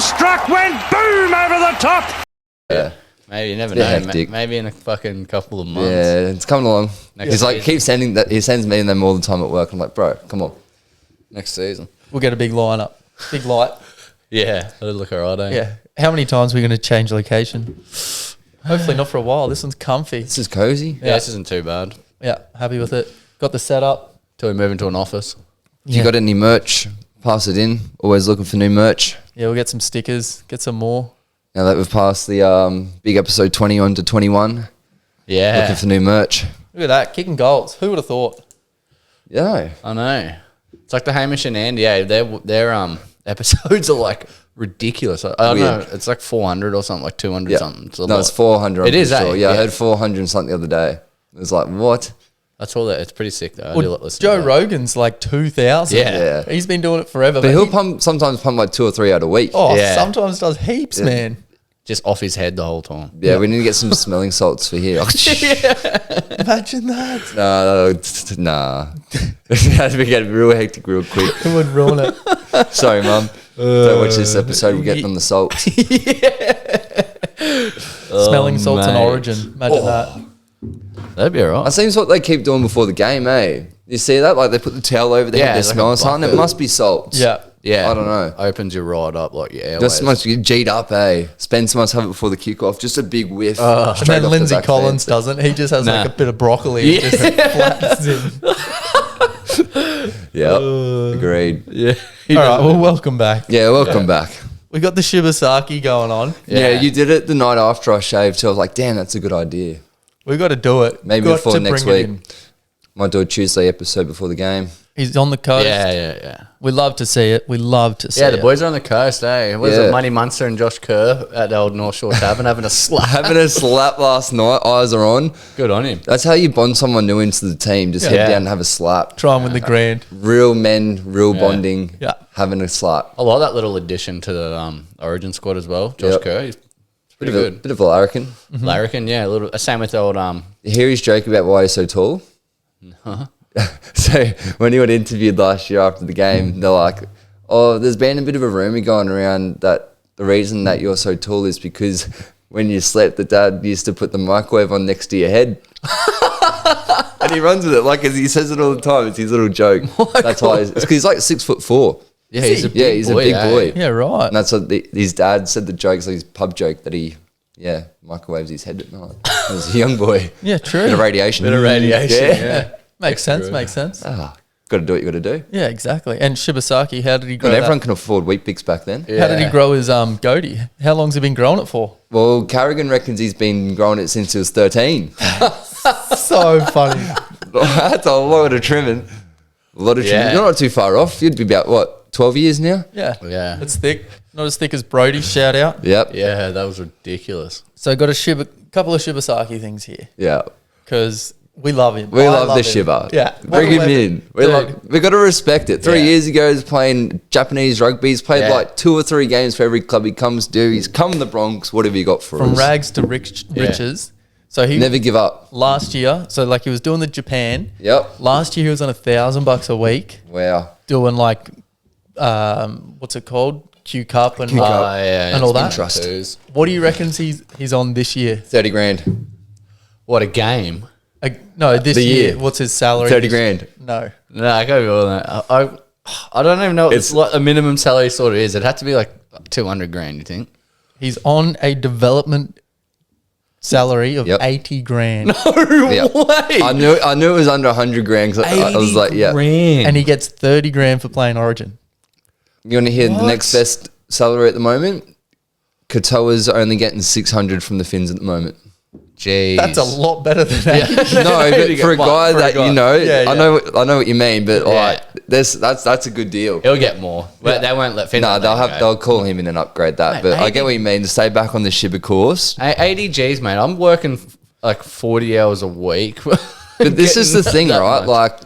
struck, went boom over the top. Yeah. Maybe you never know. hectic. Maybe in a fucking couple of months. Yeah, it's coming along. He's like, keeps sending that. He sends me and them all the time at work. I'm like, bro, come on. Next season. We'll get a big lineup. Big light. Yeah, that'll look alright, eh? Yeah. How many times are we going to change location? Hopefully not for a while. This one's comfy. This is cozy. Yeah, this isn't too bad. Yeah, happy with it. Got the setup. Till we move into an office. If you got any merch, pass it in. Always looking for new merch. Yeah, we'll get some stickers, get some more. Now that we've passed the big episode 20 on to 21, Yeah. looking for new merch. Look at that, kicking goals. Who would have thought? Yeah. I know. It's like the Hamish and Andy. Yeah, their episodes are like ridiculous. I don't know. It's like 400 or something, like 200 something. It's It's 400. It is, sure. eh? Yeah, I heard 400 and something the other day. It was like, what? That's all that. It's pretty sick though. I do Well, listen Joe to that. Rogan's like 2,000. Yeah. He's been doing it forever. But he'll sometimes pump like 2 or 3 out a week. Oh, Yeah. sometimes does heaps, man. Just off his head the whole time. Yeah, we need to get some smelling salts for here. Imagine that. Nah. We get real hectic real quick. It would ruin it. Sorry, Mum. Don't watch this episode. We're getting on the salts. Smelling salts and mate. origin. Imagine that. That'd be alright. That seems what they keep doing before the game, eh? You see that? Like they put the towel over their head, they're it's like a smelling something. It bucket. must be salts. Yeah. Yeah. I don't know. Opens you right up like your airways. Just must get G'd up, eh? Spencer must have it before the kickoff. Just a big whiff. And straight then off the Lindsay back Collins fence. doesn't. He just has like Nah. a bit of broccoli. And just flattens in. Yeah, agreed. Yeah. All right, well, welcome back. Yeah, welcome back. We got the Shibasaki going on. Yeah. You did it the night after I shaved, so I was like, damn, that's a good idea. We got to do it. Maybe Got before to next bring it week. in. Might do a Tuesday episode before the game. He's on the coast. Yeah. We love to see it. We love to see Yeah, it. the boys are on the coast, eh? Was Yeah. it Money Munster and Josh Kerr at the old North Shore Tavern having a slap? Having a slap last night, eyes are on. Good on him. That's how you bond someone new into the team. Just head Yeah. down and have a slap. Try and win the grand. Real men, real bonding. Yeah. Having a slap. I like that little addition to the Origin squad as well. Josh Yep. Kerr, he's pretty Bit of a, good. bit of a larrikin. Larrikin, yeah, a little. Same with the old You hear his joke about why he's so tall? So when he got interviewed last year after the game, they're like, oh, there's been a bit of a rumour going around that the reason that you're so tall is because when you slept, the dad used to put the microwave on next to your head. And he runs with it, like he says it all the time. It's his little joke. That's why. It's because he's like 6'4". Yeah, he's a big he's boy, a big eh? boy. Yeah, right. And that's what his dad said. The joke's like his pub joke that he, microwaves his head at night. He was a young boy. Yeah, true. Bit of radiation. Yeah. Makes sense. Makes sense. Ah, got to do what you got to do. Yeah, exactly. And Shibasaki, how did he grow Not everyone that? can afford wheat bix back then. How did he grow his goatee? How long's he been growing it for? Well, Carrigan reckons he's been growing it since he was 13. So funny. That's a lot of trimming. A lot of trimming. Yeah. You're not too far off. You'd be about, what, 12 years now? Yeah. Yeah. It's thick. Not as thick as Brody's, shout out. Yep. Yeah, that was ridiculous. So got a couple of Shibasaki things here Yeah. because we love him. We I love the him. Shiba. Yeah. Bring him in. We Dude. got to respect it. 3 Yeah. years ago, he's playing Japanese rugby. He's played Yeah. like 2 or 3 games for every club he comes to. He's come to the Bronx. What have you got for From us? rags to riches. So he Never give up. last year, so like he was doing the Japan. Yep. Last year he was on $1,000 a week Wow. doing like, what's it called? Qcup and Yeah, and all it's that. Trust. twos. What do you reckon he's on this year? 30 grand. What a game. No, this The year. year. What's his salary? 30 grand. No. No, I gotta be more than that. I don't even know what It's- a minimum salary sort of is. It'd have to be like 200 grand, you think? He's on a development salary of Yep. 80 grand. Yeah. Way. I knew it was under 100 grand. 'Cause I was like, yeah. Grand. And he gets 30 grand for playing Origin. You want to hear the next best salary at the moment? Katoa's only getting 600 from the Finns at the moment. Jeez. That's a lot better than that. No, but for a guy that you know, Yeah, I know what you mean. But Yeah. like, that's a good deal. He'll get more. But they won't let Finn. No, they'll call him in and upgrade that. Mate, But I 80 get what you mean. To stay back on the Shiba course. 80 G's, mate. I'm working like 40 hours a week. But this is the thing, that right? much. Like,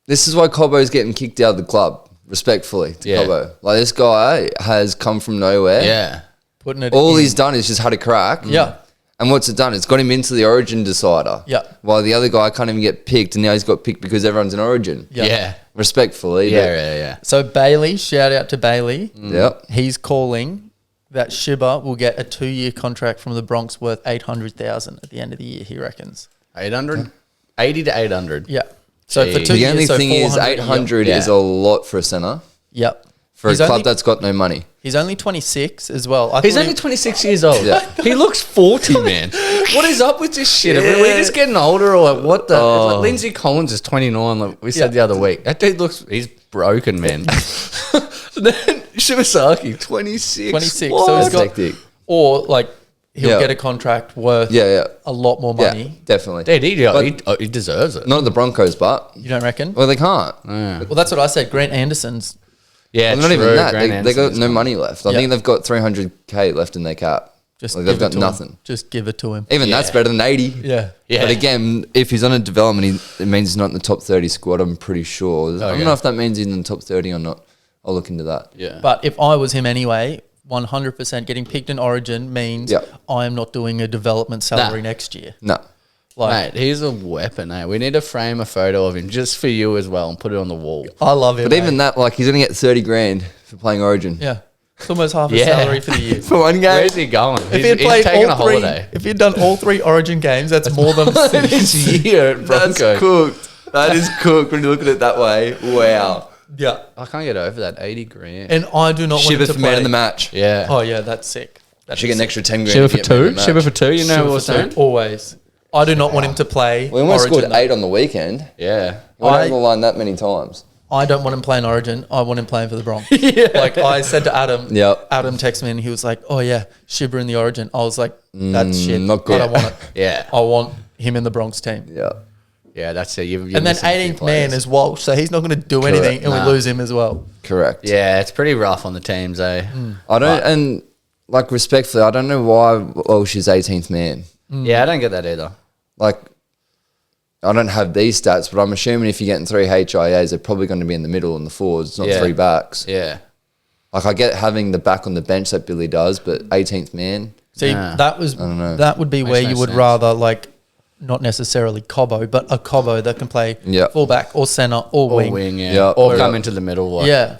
this is why Cobbo's getting kicked out of the club. Respectfully to Yeah. Cobbo. Like, this guy has come from nowhere. Yeah. Putting it All in. he's done is just had a crack. Yeah. And what's it done? It's got him into the Origin decider. Yeah. While the other guy can't even get picked, and now he's got picked because everyone's in Origin. Yeah. Respectfully. Yeah. So Bailey, shout out to Bailey. Yep. He's calling that Shiba will get a 2-year contract from the Bronx worth $800,000 at the end of the year. He reckons 800, 80 to 800. Yeah. So for 2 The years, only so thing is 400 800 Yeah. is a lot for a centre. Yep. For He's a club only- that's got no money. He's only 26 as well. He's thought only 26 years old. Yeah. He looks 40, man. What is up with this shit? Are we just getting older or like, what the? It's like Lindsay Collins is 29, like we said the other week. That dude he's broken, man. Then Shibasaki, 26. 26. What? So he's That's got, hectic. or like he'll Yeah. get a contract worth Yeah. a lot more money. Yeah, definitely. Dude, But- he deserves it. Not the Broncos, but You don't reckon? well, they can't. Yeah, Well, that's what I said. Grant Anderson's. yeah Well, not even true. that. Grant They got Anderson no is money left. I Yeah. think they've got 300k left in their cap. Just Like, give they've got it to nothing. him. Just give it to him. Even that's Yeah. better than 80. Yeah. Yeah. But again, if he's on a development, it means he's not in the top 30 squad. I'm pretty sure. I don't Okay. know if that means he's in the top 30 or not. I'll look into that. Yeah. But if I was him anyway, 100% getting picked in Origin means Yeah. I am not doing a development salary next year. No. Like, Mate, he's a weapon, eh? We need to frame a photo of him just for you as well and put it on the wall. I love it. But even that, like, he's going to get 30 grand for playing Origin. yeah, it's almost half his Yeah. salary for the year. For one game. Where's he going? If he had played taking a all three, holiday. if he had done all 3 Origin games, that's more than This year at That's Bronco. cooked. That is cooked when you look at it that way. Wow. yeah. I can't get over that 80 grand. And I do not want Shiba him to for play. man of the match. Yeah. Oh yeah, that's sick. That Should get an extra 10 grand. Shiba if for you get man of two. the match. Shiba for two. You know Shiba what we're for two, saying? always. I do not want him to play. We almost Origin, scored though. 8 on the weekend. Yeah. We're not I- on the line that many times. I don't want him playing Origin. I want him playing for the Bronx. Like I said to Adam. Yep. Adam texted me and he was like, "Oh yeah, Shiba in the Origin." I was like, "That's shit. not good. I don't want it. Yeah. I want him in the Bronx team." Yeah. Yeah, that's it. You're And then missing a few 18th man players. is Walsh, so he's not going to do anything, and Nah. we lose him as well. Correct. Yeah, it's pretty rough on the teams, eh? I don't, and like respectfully, I don't know why Walsh is 18th man. Yeah, I don't get that either. Like, I don't have these stats, but I'm assuming if you're getting 3 HIAs, they're probably going to be in the middle and the forwards, not Yeah. 3 backs. Yeah. Like, I get having the back on the bench that Billy does, but 18th man, See, Nah. that would be where no you would sense. rather like not necessarily Cobbo, but a Cobbo that can play Yep. fullback or center or Or wing. wing, yeah. Yeah. Or Yeah. come into the middle, like Yeah,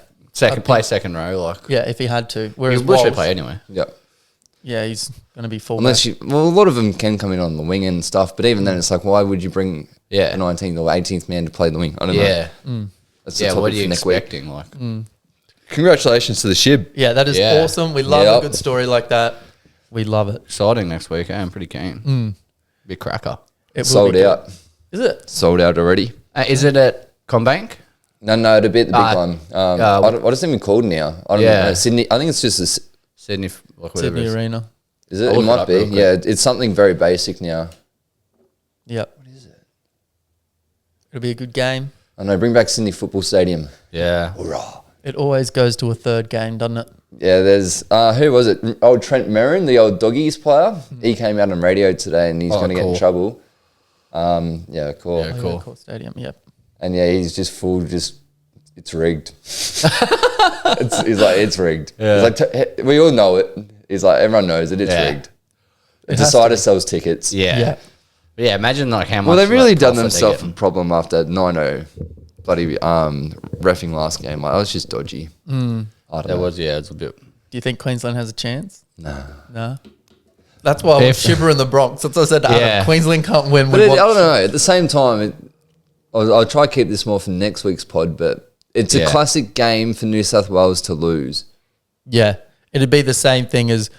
play second row, like. yeah, if he had to. He Whereas will Walsh, play anyway. yeah. yeah, he's going to be fullback. Unless you, well, a lot of them can come in on the wing and stuff, but even then, it's like, why would you bring Yeah. a 19th or 18th man to play the wing? I don't know. Yeah. That's the Yeah, topic what are you for next week. expecting? Like, Congratulations to the Shib. Yeah, that is Yeah. awesome. We love Yep. a good story like that. We love it. exciting next week, eh? I'm pretty keen. Be cracker. It will Sold be good. out. Is it? Sold out already. Is it at Combank? No, it'll be at the big Ah, one. What is it even called now? I don't Yeah. know. Sydney. I think it's just Sydney, like whatever Sydney it is. Arena. is it? I'll It look it might up be. real quick. Yeah, it's something very basic now. Yep. What is it? It'll be a good game. I know. Bring back Sydney Football Stadium. Yeah. It always goes to a third game, doesn't it? Yeah, there's who was it? Old Trent Merrin, the old Doggies player. He came out on radio today, and he's Oh, going to get in cool. trouble. Yeah, cool. Yeah. Cool. Court Stadium. Yep. And yeah, he's just full. It's rigged. He's like, it's rigged. Yeah. He's like, we all know it. He's like, everyone knows it. It's Yeah. rigged. The It has to decider be. sells tickets. Yeah. Yeah. Yeah, imagine like how much. Well, they've really like, done profit they're themselves a getting. problem after 9-0 bloody reffing last game. Like, that was just dodgy. I don't There know. was, yeah, it's a bit. Do you think Queensland has a chance? Nah. No. That's why I want If- Shiba in the Bronx. That's what I said to Adam. Yeah. Queensland can't win. But We I want don't know. At the same time, I'll try to keep this more for next week's pod, but it's a Yeah. classic game for New South Wales to lose. Yeah. It'd be the same thing as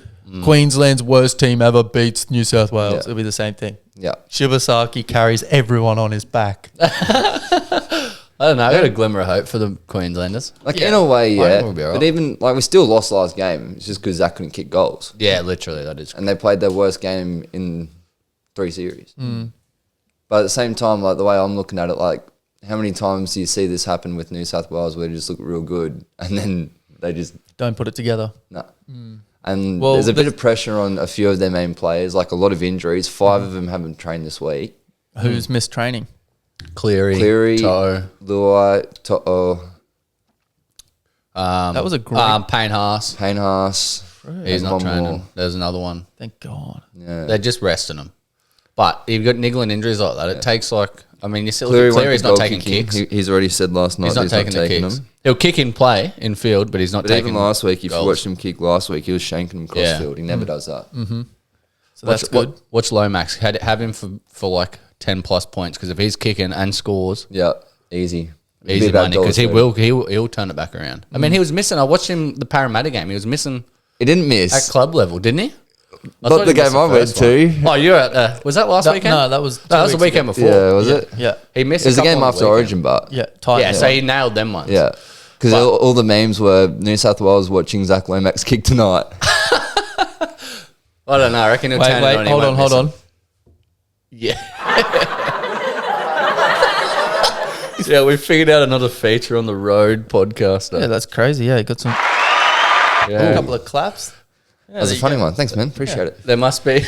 Queensland's worst team ever beats New South Wales. Yeah. It'll be the same thing. Yeah. Shibasaki carries everyone on his back. I don't know. I got a glimmer of hope for the Queenslanders. Like, Yeah. in a way, I yeah. think we'll be all But right. even, like, we still lost last game. It's just because Zach couldn't kick goals. Yeah, literally, that is. And they played their worst game in 3 series. But at the same time, like, the way I'm looking at it, like, how many times do you see this happen with New South Wales where they just look real good and then they just, Don't put it together. no. And Well, there's a bit of pressure on a few of their main players, like a lot of injuries. 5 of them haven't trained this week. Who's missed training? Cleary, Toe. Luai, To'o, That was a great. Payne Haas. Payne Haas. He's not one training. more. There's another one. Thank God. Yeah. They're just resting him. But if you've got niggling injuries like that, it takes like, I mean, you see, Cleary Cleary's won't not be taking goal kicking. kicks. He's already said last night He's not taking the kicks. them. He'll kick in play, in field, but he's not But taking even last week, if goals. you watched him kick last week, he was shanking him cross Yeah. field. He never does that. So that's good. Watch Lomax. Have him for like 10 plus points because if he's kicking and scores, Yeah, easy. It'd be easy about money because $1.30. he'll turn it back around. I mean, he was missing. I watched him the Parramatta game. He was missing He didn't at miss. club level, didn't he? I Not thought the he missed game I went first one. to. Oh, you were at was that last weekend? No, that was that was the weekend before. Yeah, was it? Yeah. He missed. It was a the game couple on after weekend. Origin, but Yeah. Tight. Yeah, so he nailed them ones. yeah. Because all the memes were New South Wales watching Zach Lomax kick tonight. I don't know. I reckon he'll turn it Wait, on. He hold won't on, hold miss on. it. Yeah. Yeah, we figured out another feature on the road podcast. Yeah, that's crazy. Yeah, got some a Yeah. couple of claps. Yeah, That was a there you funny go. one. Thanks, man. Appreciate it. There must be.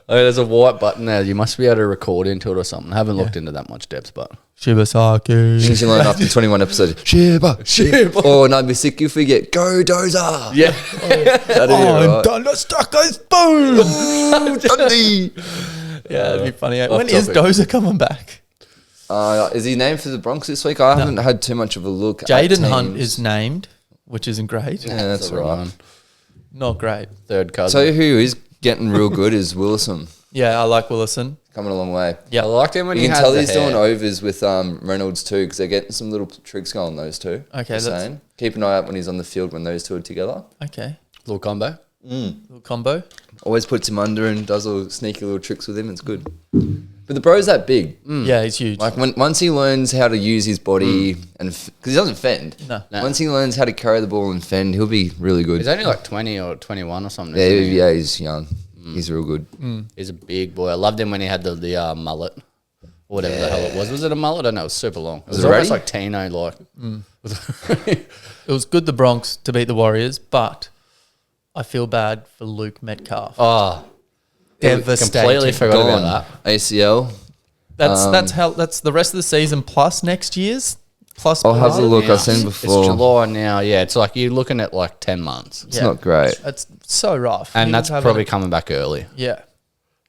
There's a white button there. You must be able to record into it or something. I haven't looked into that much depth, but Shibasaki. Things you learn after 21 episodes. Shiba, Shiba. Oh, and I'd be sick if we get go dozer. yeah. That'd be right. done. Let's stuck those boom. Ooh, Dundee. Yeah, that'd be funny. off When is topic. Dozer coming back? Is he named for the Bronx this week? I haven't had too much of a look. at Jaden Hunt teams. is named, which isn't great. Yeah, that's the right. wrong one. Not great. Third cousin. So who is getting real good is Willison. Yeah, I like Willison. Coming a long way. Yeah, I liked him when You he can had tell the he's hair. doing overs with Reynolds too because they're getting some little tricks going, those two. Okay, Just that's- saying. Keep an eye out when he's on the field when those two are together. Okay. little combo. Little combo. Always puts him under and does little sneaky little tricks with him. It's good. But the bro's that big. Yeah, he's huge. Like once he learns how to use his body and because he doesn't fend. No. Once he learns how to carry the ball and fend, he'll be really good. He's only like 20 or 21 or something. Yeah, isn't he? yeah, he's young. He's real good. He's a big boy. I loved him when he had the mullet. Or whatever the hell it was. Was it a mullet? I don't know. It was super long. It was it almost ready? like Tino like. It was good the Bronx to beat the Warriors, but I feel bad for Luke Metcalf. Oh, Devastating. completely forgot Gone. about that. ACL. That's the rest of the season plus next year's plus. I'll have a look. Now, I've seen It's before. July now. Yeah, it's like you're looking at like 10 months. It's not great. It's so rough, And He that's was having probably a- coming back early. yeah.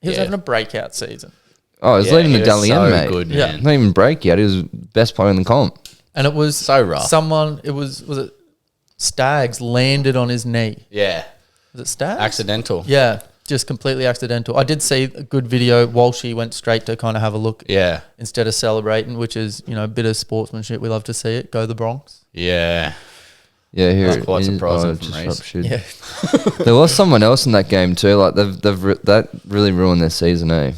He was Yeah. having a breakout season, Oh, he's Yeah, leading he the was Dally so M, mate. good, Yeah. man. Not even break yet. He was best player in the comp. and it was So rough. Someone, it was it Staggs landed on his knee. Yeah. Was it Staggs? Accidental. Yeah, just completely accidental. I did see a good video. Walshy went straight to kind of have a look Yeah. instead of celebrating, which is a bit of sportsmanship. We love to see it. Go the Bronx. Yeah. Yeah, here That's it quite is. surprising from disruption. Yeah, There was someone else in that game too. Like that really ruined their season, eh?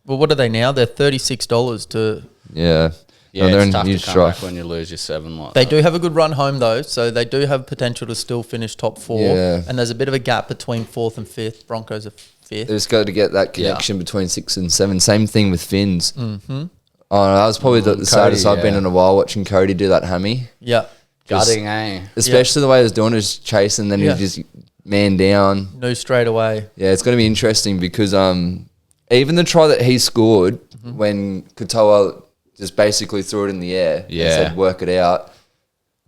well, what are they now? They're $36 to. Yeah. Yeah, No, they're it's in tough to huge come back strife. when you lose your 7 like They that. do have a good run home though, so they do have potential to still finish top 4. Yeah. And there's a bit of a gap between 4th and 5th. Broncos are 5th. They just got to get that connection between 6 and 7. Same thing with Finns. Mm-hmm. Oh, no, that was probably the saddest Cody, I've been yeah. in a while watching Cody do that hammy. Yeah, Gutting, eh? Especially the way he was doing it, just chasing, then Yeah. he just man down. knew straight away. Yeah, it's going to be interesting because even the try that he scored when Katoa just basically threw it in the air and Yeah. said, work it out.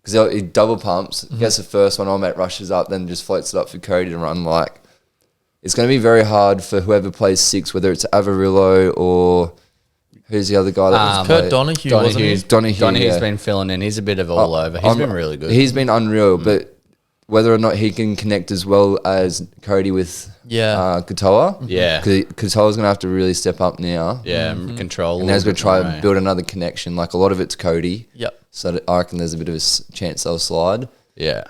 Because he double pumps, gets the first one, mate rushes up, then just floats it up for Cody to run. Like, it's going to be very hard for whoever plays 6, whether it's Avarillo or who's the other guy that was Kurt played? Donahue, wasn't he? Donohue's Donahue's been filling in. He's a bit of all over. He's been really good. He's been unreal, but whether or not he can connect as well as Cody with Yeah. Katoa, Yeah. Katoa's going to have to really step up now. Yeah, and control. And a as we little bit try more, and eh? build another connection, like a lot of it's Cody. Yep. So that I reckon there's a bit of a chance they'll slide. Yeah.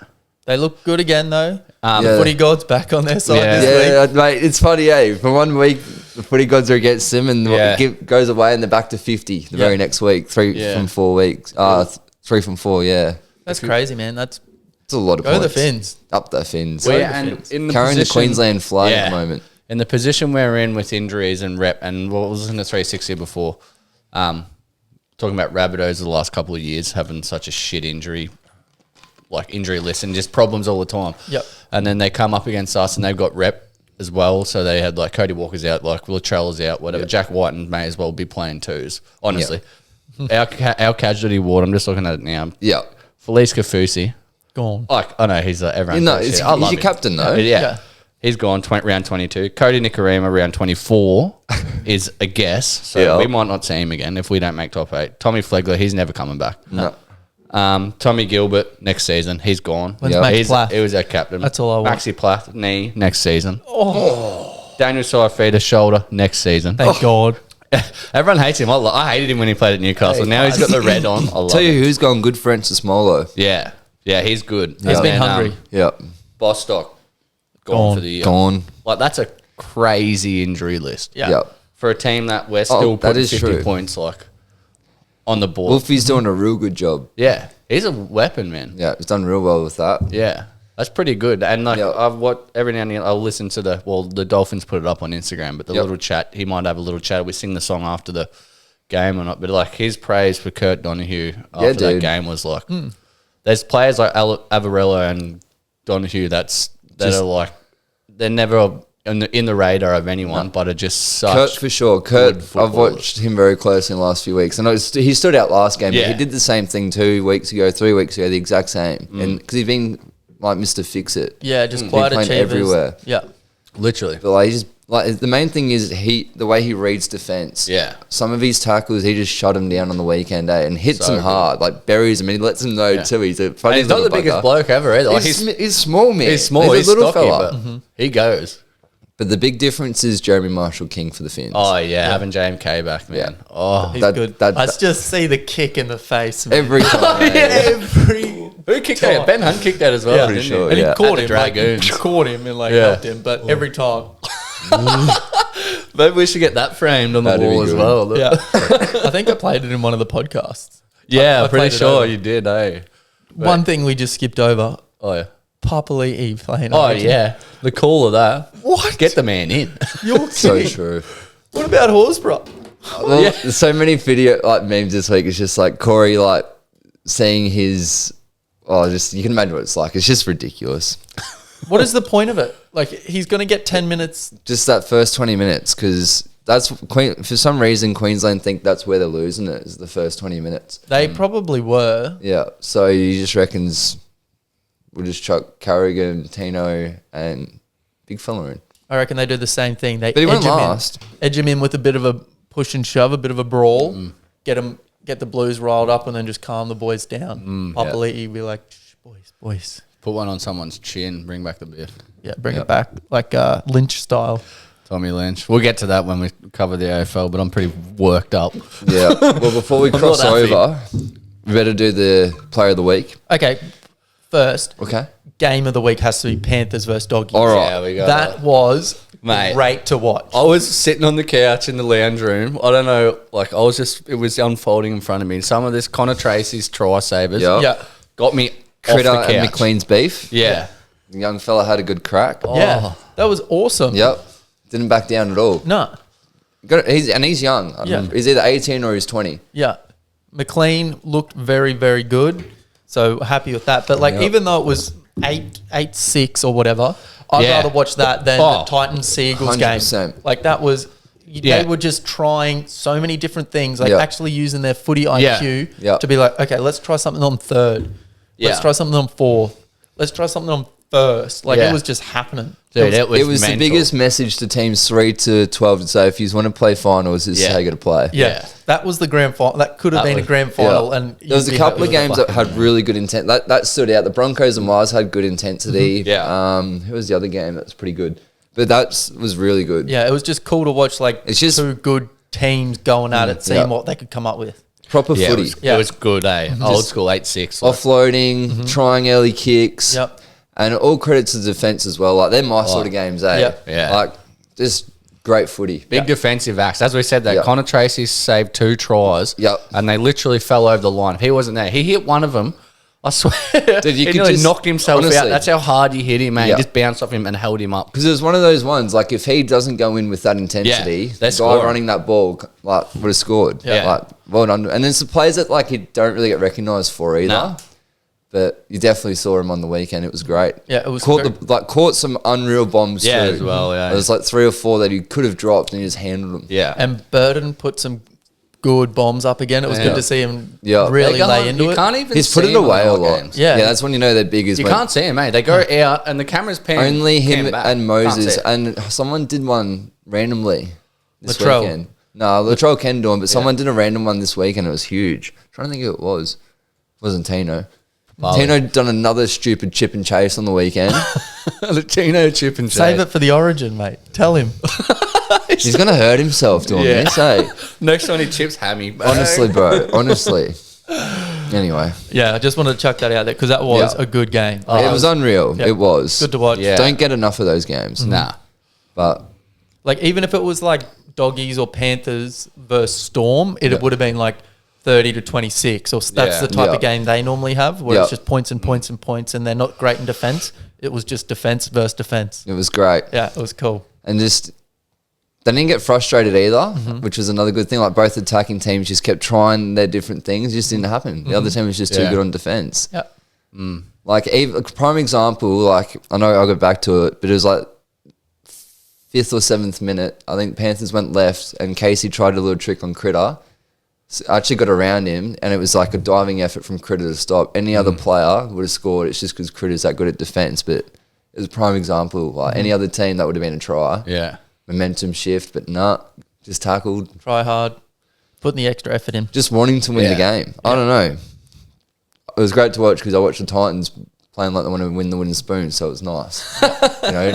They look good again though. Yeah. The footy gods back on their side Yeah. this week. Yeah, mate, it's funny, eh? For 1 week, the footy gods are against them and Yeah. goes away and they're back to 50 the very next week. 3 Yeah. from 4 weeks. 3 from 4, yeah. That's crazy, man. That's It's a lot of go points. the Fins. Up the Fins. Well, the yeah, and Fins. in the Carrying the position- Queensland flag at Yeah. the moment. In the position we're in with injuries and rep, and what was in the 360 before, talking about Rabbitohs the last couple of years having such a shit injury list and just problems all the time. Yep. And then they come up against us and they've got rep as well. So they had like Cody Walker's out, like Latrell's out, whatever. Jack Whiten may as well be playing 2s, honestly. Our casualty ward, I'm just looking at it now. Yeah. Felice Kafusi, Gone. Like, I know he's everyone. No, talks he's shit. I love your him. captain, though. Yeah. He's gone round 22. Cody Nicarima, round 24, is a guess. So Yeah. we might not see him again if we don't make top 8. Tommy Flegler, he's never coming back. No. Tommy Gilbert, next season, he's gone. When's Max Plath? He was our captain. That's all I want. Maxi Plath, knee, next season. Daniel Saifida, shoulder, next season. Thank God. Everyone hates him. I hated him when he played at Newcastle. Now he's got the red on. I love Tell it. you who's gone good, Francis Molo. Yeah. Yeah, he's good. He's been hungry. Yep. Bostock, gone Gone. for the year. Gone. Like, that's a crazy injury list. Yeah. Yep. For a team that we're still that putting is 50 true. points, like, on the board. Wolfie's doing a real good job. Yeah. He's a weapon, man. Yeah, he's done real well with that. Yeah. That's pretty good. And, like, Yep. every now and then I'll listen to the Dolphins put it up on Instagram, but the Yep. little chat, he might have a little chat. We sing the song after the game or not, but, like, his praise for Kurt Donahue after that dude. game was, like, there's players like Avarello and Donahue that are, like, they're never in the radar of anyone, but are just such. Kurt for sure. Kurt, I've footballers. watched him very closely in the last few weeks. And he stood out last game, but Yeah. he did the same thing 2 weeks ago, 3 weeks ago, the exact same. And because he's been like Mr. Fix It. Yeah, just quiet playing achievers. everywhere. Yeah. Literally. But like, he's like the main thing is the way he reads defense. Yeah. Some of his tackles, he just shut him down on the weekend, and hits So him good. hard, like buries him, and he lets him know too. He's a funny And he's not the little biggest bugger. bloke ever either. Like, He's small, man. he's small. He's a little stocky, fella. but he goes. But the big difference is Jeremy Marshall King for the Finns. Oh, yeah. Having JMK back, man. Yeah. Oh. He's That- good. that- I just see the kick in the face. Man. Every time. Every Who kicked that? Ben Hunt kicked that as well, Yeah. didn't Pretty sure, he? and he yeah. caught At him, the Dragoons. like, caught him and like Yeah. helped him, but every time, Maybe we should get that framed on the That'd be wall as good. well. yeah. I think I played it in one of the podcasts. Yeah, I I'm pretty played it sure over. you did, eh? One thing we just skipped over: Oh, yeah. Papali'i playing. Oh, Origin. yeah. The call of that. What? Get the man in. You're So kidding. true. What about Horsburgh? Well, Yeah. there's so many video like memes this week. It's just like Corey like seeing his. Oh, just you can imagine what it's like. It's just ridiculous. What is the point of it? Like he's going to get 10 minutes. Just that first 20 minutes because that's for some reason Queensland think that's where they're losing it is the first 20 minutes. They probably were. Yeah, so he just reckons we'll just chuck Carrigan, Tino, and big fella in. I reckon they do the same thing. They But he won't edge him last. edge him in with a bit of a push and shove, a bit of a brawl, get the Blues riled up, and then just calm the boys down. Papali'i be like, "Shh, boys, Put one on someone's chin, bring back the beer. yeah, bring it back like Lynch style." Tommy Lynch. We'll get to that when we cover the AFL, but I'm pretty worked up. Yeah. Well, before we cross not happy. over, we better do the player of the week. Okay, first Okay. game of the week has to be Panthers versus Doggies. All right. Yeah, we got That was Mate. great to watch. I was sitting on the couch in the lounge room. I don't know, like it was unfolding in front of me. Some of this Connor Tracy's try savers Yeah. Yeah, got me Critter off the and couch. McLean's beef. Yeah. The young fella had a good crack. yeah, that was awesome. Yep. Didn't back down at all. No, He's young. Yeah. He's either 18 or he's 20. yeah, McLean looked very, very good. So happy with that. But like, Yep. even though it was 8-6 or whatever, I'd Yeah. rather watch that than Oh, the Titans Seagulls game. 100%. Like that was. Yeah. They were just trying so many different things, like Yep. actually using their footy IQ Yep. to be like, okay, let's try something on third. Let's Yeah. try something on fourth. Let's try something on first. Like Yeah. it was just happening. Dude, It was the mental. biggest message to teams 3 to 12 to say if you want to play finals, this is Yeah. how you got to play. Yeah. That was the grand final. That could have That been a was- grand final. And There was you'd a be couple happy of with games it. that had really good intent. That stood out. The Broncos and Mars had good intensity. Yeah. Who was the other game that's pretty good? But that was really good. Yeah, it was just cool to watch like It's just- two good teams going at it, seeing Yeah. what they could come up with. Proper Yeah, footy. it was good, eh? Old school 8-6. Like, Offloading, trying early kicks. Yep. And all credit to the defence as well. Like, they're my sort of games, eh? Yep. Yeah. Like, just great footy. big defensive acts. As we said, that Yeah. Connor Tracy saved 2 tries. Yep. And they literally fell over the line. If he wasn't there, he hit one of them. I swear. Dude, you he could nearly just- knocked himself out. honestly. That's how hard he hit him, man. Yeah. He just bounced off him and held him up. Because it was one of those ones, like, if he doesn't go in with that intensity, Yeah, the they're guy scoring. running that ball, like, would have scored. Yeah. Like, well done. And there's the players that, like, you don't really get recognised for either. No. But you definitely saw him on the weekend. It was great. Yeah, it was caught some unreal bombs Yeah, too. as well, yeah. There was like 3 or 4 that he could have dropped and he just handled them. Yeah. And Burton put some good bombs up again. It was good to see him really lay into you it. Can't even He's see put it him away on a all lot. games. Yeah. Yeah, that's when you know they're big. Is You when can't see him, mate. They go out and the camera's panning. only him back. and Can't Moses. see it. And someone did one randomly this Latrell. weekend. No, Latrell can do them, but someone did a random one this week and it was huge. I'm trying to think who it was. It wasn't Tino. Bali. Tino done another stupid chip and chase on the weekend. the Tino chip and Save chase. it for the origin, mate. Tell him. He's going to hurt himself doing this, eh? Next one he chips hammy. Honestly, bro. Honestly. Anyway. Yeah, I just wanted to chuck that out there because that was a good game. It was unreal. Yeah. It was. Good to watch. Yeah. Don't get enough of those games. Nah. But Like, even if it was like Doggies or Panthers versus Storm, it would have been like 30 to 26. Or that's Yeah. the type Yeah. of game they normally have, where Yeah. it's just points and points and points, and they're not great in defense. It was just defense versus defense. it was great. Yeah, it was cool. And just they didn't get frustrated either, which was another good thing. Like both attacking teams just kept trying their different things. It just didn't happen. The other team was just too Yeah. good on defense. Yeah. Like even, a prime example, like I know I'll go back to it, but it was like 5th or 7th minute. I think Panthers went left and Casey tried a little trick on Critter. Actually got around him and it was like a diving effort from Critter to stop. Any other player would have scored. It's just because Critter's that good at defense, but it was a prime example. Like any other team, that would have been a try. Yeah. Momentum shift, but nah, just tackled. Try hard. Putting the extra effort in. Just wanting to win the game. I don't know. It was great to watch because I watched the Titans playing like they want to win the wooden spoon, so it was nice.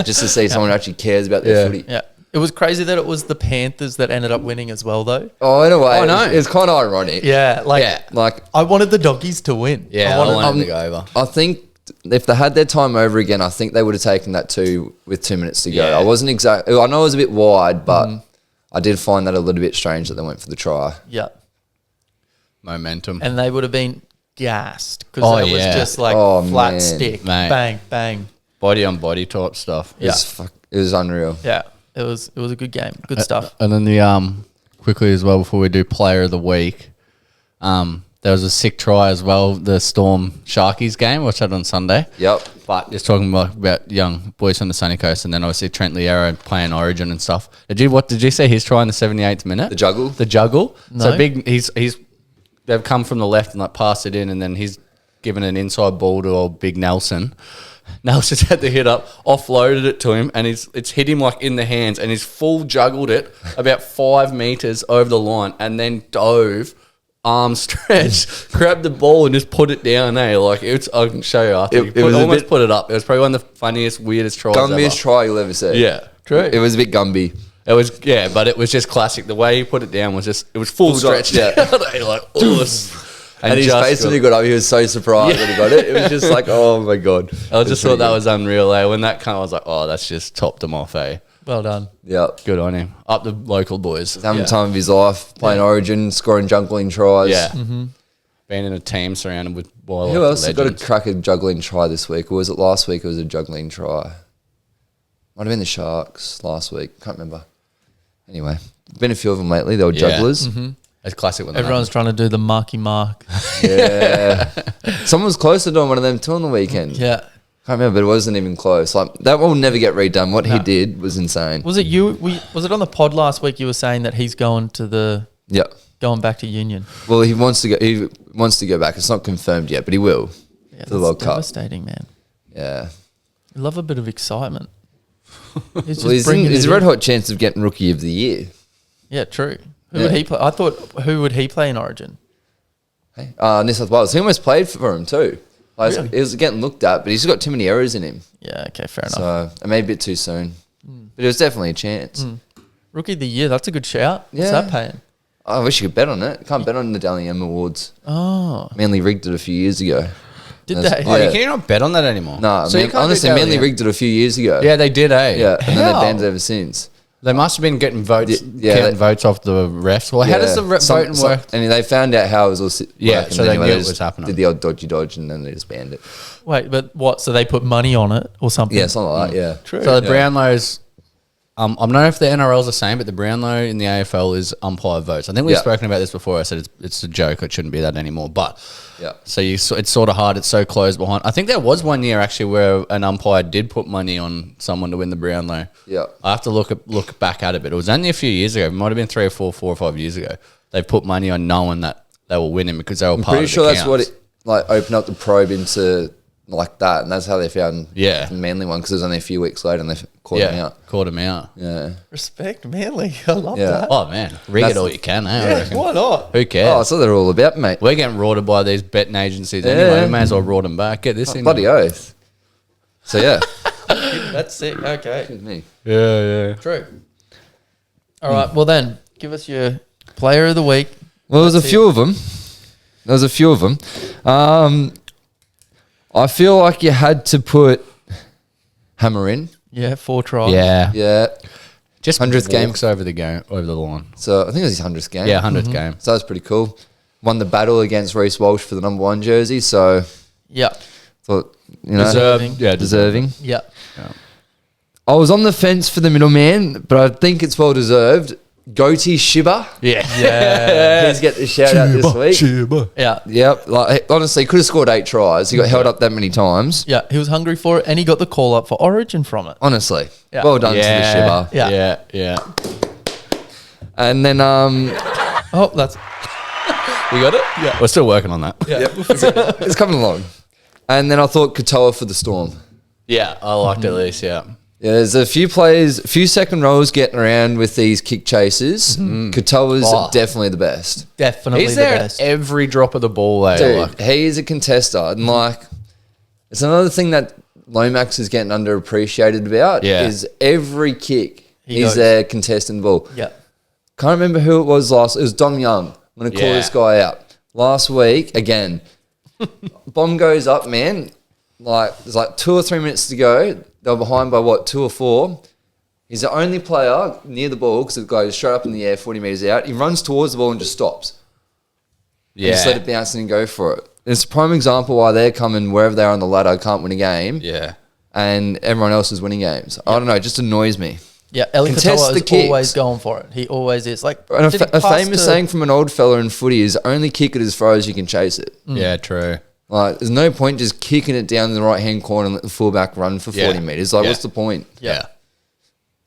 Just to see someone who actually cares about their footy. Yeah. It was crazy that it was the Panthers that ended up winning as well, though. Oh, in a way, Oh, no. it's kind of ironic. Yeah. Like, Yeah. Like, I wanted the Doggies to win. Yeah, I wanted, I wanted to go over. I think if they had their time over again, I think they would have taken that too with 2 minutes to go. Yeah. I wasn't exactly. I know it was a bit wide, but I did find that a little bit strange that they went for the try. yeah. Momentum. And they would have been gassed because Oh, it was yeah. just like Oh, flat man. stick. Mate. Bang, bang. Body on body type stuff. It was, it was unreal. Yeah. It was a good game. Good stuff. And then the quickly as well before we do player of the week, there was a sick try as well. The Storm Sharkies game. Watched that on Sunday. Yep. But just talking about young boys from the sunny coast, and then obviously Trent Liero playing Origin and stuff. Did you see his try in the 78th minute? The juggle? The juggle. No. So big. They've come from the left and like passed it in, and then he's given an inside ball to old Big Nelson. Nelson's had the hit up, offloaded it to him, and it's hit him like in the hands, and he's full juggled it about 5 meters over the line, and then dove, arm stretched, grabbed the ball and just put it down. Like I can show you after. It was almost put it up. It was probably one of the funniest, weirdest tries Gumbiest ever. try you'll ever see. Yeah, true. It was a bit Gumby. It was but it was just classic. The way he put it down was just it was full stretched. Yeah. You're like, And his face when he got up, he was so surprised when he got it. It was just like, oh my God. I just thought that was unreal. When that came, I was like, oh, that's just topped him off. Well done. Yeah. Good on him. Up the local boys. Having the time of his life, playing Origin, scoring juggling tries. Yeah. Being in a team surrounded with wild Who else has got a legends. crack at juggling try this week? Or was it last week? It was a juggling try. Might have been the Sharks last week. Can't remember. Anyway, been a few of them lately. They were jugglers. It's classic when Everyone's trying to do the marky mark. Yeah. Someone was close to doing one of them too on the weekend. Yeah. Can't remember, but it wasn't even close. Like that will never get redone. What he did was insane. Was it you? Was it on the pod last week? You were saying that he's going back to Union. Well, he wants to go. He wants to go back. It's not confirmed yet, but he will. Yeah, For the World Cup. devastating, man. Yeah. I love a bit of excitement. He's Well, he's a red hot chance of getting Rookie of the Year. Yeah, true. Who would he play? I thought, who would he play in Origin? Hey, New South Wales. He almost played for him too. Like, Really? He was getting looked at, but he's got too many errors in him. Yeah, okay, fair enough. So it may be a bit too soon. But it was definitely a chance. Rookie of the Year, that's a good shout. What's Yeah. that paying? I wish you could bet on it. Can't bet on the Dally M Awards. Oh, Manly rigged it a few years ago. did That's- they? Oh, Yeah. you cannot bet on that anymore. No, So you can't do honestly, Dally Manly M. rigged it a few years ago. Yeah, they did, eh? Yeah, and then they How? banned it ever since. They must have been getting votes, Yeah, counting they- votes off the refs. Well, how does the voting work? And they found out how it was all Yeah, working, so and they anyway, knew it just was happening. Did the odd dodgy dodge, and then they just banned it. Wait, but what? So they put money on it or something? Yeah, something like that. Yeah, True. So the Brownlows, I don't know if the NRL's the same, but the Brownlow in the AFL is umpire votes. I think we've Yeah. spoken about this before. I said it's a joke. It shouldn't be that anymore. But Yeah. so it's sort of hard. It's so close behind. I think there was one year actually where an umpire did put money on someone to win the Brownlow. Yeah. I have to look back at it, but it was only a few years ago. It might have been 4 or 5 years ago. they've put money on knowing that they will win him because they were part Pretty of sure the that's what counts. it like opened up the probe into like that, and that's how they found Yeah. the Manly one because it was only a few weeks later and they caught him out. Caught him out. Yeah. Respect Manly. I love Yeah. that. Oh, man. Rig That's it all the- you can, eh? I Yeah, reckon. why not? Who cares? Oh, that's what they're all about, mate. We're getting rorted by these betting agencies Yeah. anyway. We may as well rort them back. Get this in. Bloody oath. So yeah. That's sick. Okay. Me. Yeah. True. All right. Well, then, give us your player of the week. Well, there's a few of them. I feel like you had to put Hammer in. Yeah, 4 tries. Yeah. Yeah. Just 100th game. walks over the line. So I think it was his 100th game. Yeah, 100th game. So that was pretty cool. Won the battle against Reece Walsh for the number 1 jersey. So Yeah. thought, you know, Deserving. Yeah, deserving. Yeah. I was on the fence for the middleman, but I think it's well deserved. Goatee Shiba. Yeah. Yeah. He's get the shout out this week. Yeah. Yep. Like, honestly, he could have scored 8 tries. He got held up that many times. Yeah. He was hungry for it, and he got the call up for Origin from it. Honestly. Yeah. Well done to the Shiba. Yeah. Yeah. And then Oh, that's You got it? Yeah. We're still working on that. it's coming along. And then I thought Katoa for the Storm. Yeah, I liked it at least, yeah. Yeah, there's a few players, a few second rows getting around with these kick chases. Katoa's Oh. definitely the best. definitely He's the there best. at every drop of the ball, though. Dude, Like, he is a contester. And like, it's another thing that Lomax is getting underappreciated about Yeah. is every kick He he's goes. there contesting the ball. Yeah. Can't remember who it was last. It was Dom Young. I'm going to call Yeah. this guy out. Last week, again, bomb goes up, man. Like, there's like 2 or 3 minutes to go. They were behind by what, 2 or 4? He's the only player near the ball because the guy is straight up in the air, 40 metres out. He runs towards the ball and just stops. And just let it bounce and go for it. It's a prime example why they're coming wherever they are on the ladder, can't win a game, Yeah. and everyone else is winning games. I don't know, it just annoys me. Yeah. Ellie Contest Katoa the is kicks. always going for it. He always is. Like, And did he a pass famous to- saying from an old fella in footy is only kick it as far as you can chase it. Yeah, true. Like, there's no point just kicking it down the right-hand corner and let the fullback run for 40 metres. Like, Yeah. what's the point? Yeah.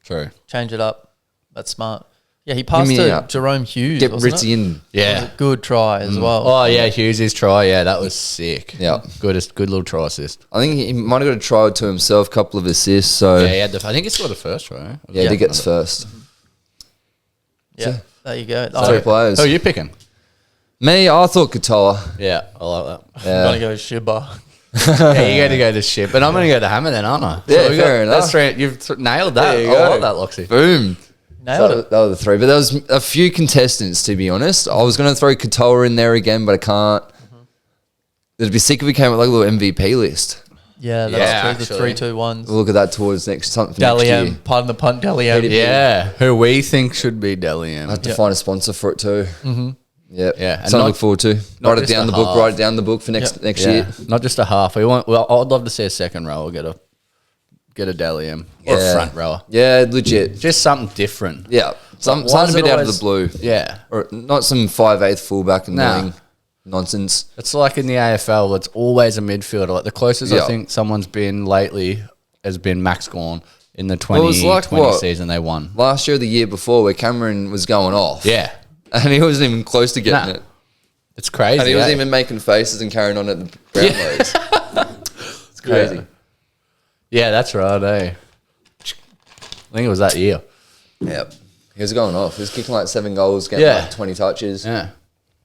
True. Change it up. That's smart. Yeah, he passed me to out. Jerome Hughes. Get wasn't Ritzy it? in. That was Yeah. a good try as well. Oh, yeah, Hughes' try. Yeah, that was sick. Yeah. Good little try assist. I think he might have got a try to himself, couple of assists. So, Yeah, yeah, he had I think he scored the first try. he did get his first. Yeah, there you go. Three players. Who are you picking? Me, I thought Katoa. Yeah, I like that. I'm Yeah. going to go Shiba. Yeah, you got to go to Ship, but I'm going to go to Hammer then, aren't I? Yeah, we fair enough. That's three, you've nailed that. There you I go. like that, Loxy. Boom. Nailed So it. that were the 3. But there was a few contestants, to be honest. I was going to throw Katoa in there again, but I can't. It'd be sick if we came with like a little MVP list. Yeah, that's Yeah, true. actually. The 3-2-1s. We'll look at that towards next time. Dally Next year. M. Pardon the punt, Dally M. Yeah, who we think should be Delian. I have to Yeah. find a sponsor for it too. Mm-hmm. Yep. Yeah, and Something to not- look forward to. not Write it just down a the book. half. Write it down the book for next Yeah, year. not just a half. We want. Well, I'd love to see a second row. Get a Delian or Yeah. a front rower. Yeah, legit. Just something different. Yeah. Something Why a is bit it out of always- the blue. Yeah, Or not some 5/8 fullback and Nah. doing nonsense. it's like in the AFL. It's always a midfielder. Like the closest Yeah. I think someone's been lately has been Max Gorn in the 2020 Well, it was like what? season they won. Last year or the year before where Cameron was going off. Yeah, And he wasn't even close to getting Nah. it. it's crazy. And he eh? wasn't even making faces and carrying on at the ground loads. It's crazy. Yeah, that's right. Eh? I think it was that year. Yep. He was going off. He was kicking like 7 goals, getting Yeah. like 20 touches. Yeah,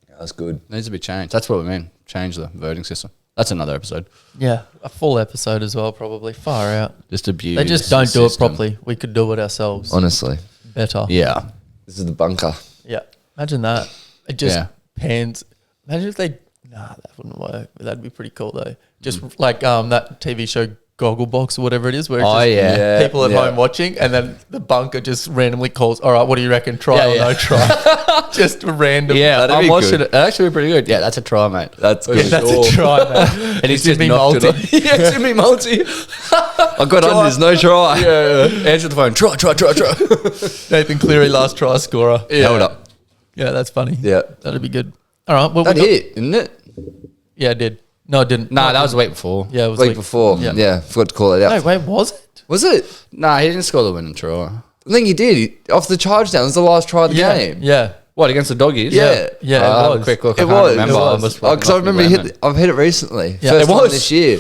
That was good. needs to be changed. That's what we mean. Change the voting system. That's another episode. Yeah, a full episode as well, probably. Far out. Just abuse. They just the don't do it system. properly. We could do it ourselves Honestly. better. Yeah. This is the bunker. Yeah. Imagine that. It just Yeah. pans. Imagine if they. Nah, that wouldn't work. That'd be pretty cool though. Just like that TV show Gogglebox or whatever it is, where it's Oh, just yeah. people at home watching, and then the bunker just randomly calls. All right, what do you reckon? Try or Yeah, no try? Just random. Yeah, That'd I'm be watching good. it. That'd actually be pretty good. Yeah, that's a try, mate. That's For good. Yeah, that's sure. a try, man. And he's just Jimmy knocked Multi. it. Yeah, Jimmy Multi. I got unders, no try. Yeah. Answer the phone. Try. Nathan Cleary, last try scorer. Held up. Yeah, that's funny. Yeah. That'd be good. All right. Well, That we got- hit, didn't it? Yeah, it did. No, it didn't. Nah, No, that it was the week before. didn't. Yeah, it was Week before. Yeah. Yeah. Forgot to call it out. No, wait, was it? Was it? Nah, he didn't score the winning try. I think he did. Off the charge down. It was the last try of the game. Yeah. What, against the doggies? Yeah. Yeah, I'll it have was. a quick look. It I can't was. remember. It I was. must Because I remember I've hit it recently. Yeah. First It time was. this year.